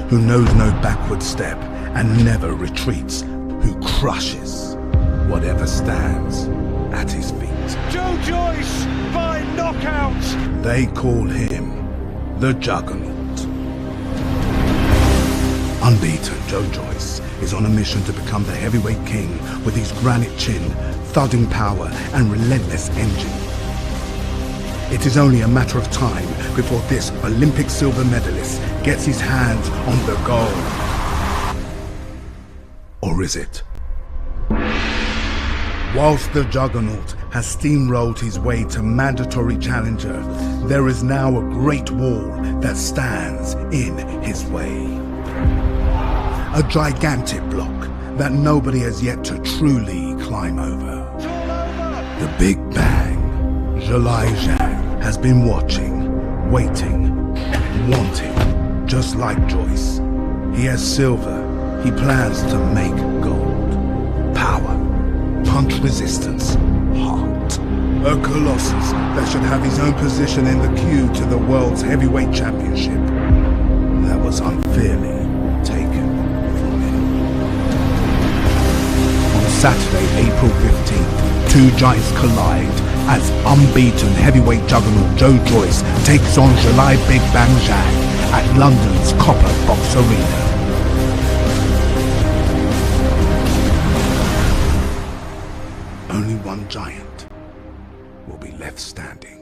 who knows no backward step and never retreats, who crushes whatever stands at his feet. Joe Joyce by knockout. They call him the Juggernaut. Unbeaten, Joe Joyce is on a mission to become the heavyweight king with his granite chin, thudding power, and relentless engine. It is only a matter of time before this Olympic silver medalist gets his hands on the gold. Or is it? Whilst the Juggernaut has steamrolled his way to mandatory challenger, there is now a great wall that stands in his way. A gigantic block that nobody has yet to truly climb over. The Big Bang. Zhilei Zhang has been watching, waiting, wanting, just like Joyce. He has silver, he plans to make gold. Power, punch resistance, heart. A colossus that should have his own position in the queue to the World's Heavyweight Championship. That was unfairly taken from him. On Saturday, April 15th, two giants collide as unbeaten heavyweight juggernaut Joe Joyce takes on Zhilei Big Bang Zhang at London's Copper Box Arena. Only one giant will be left standing.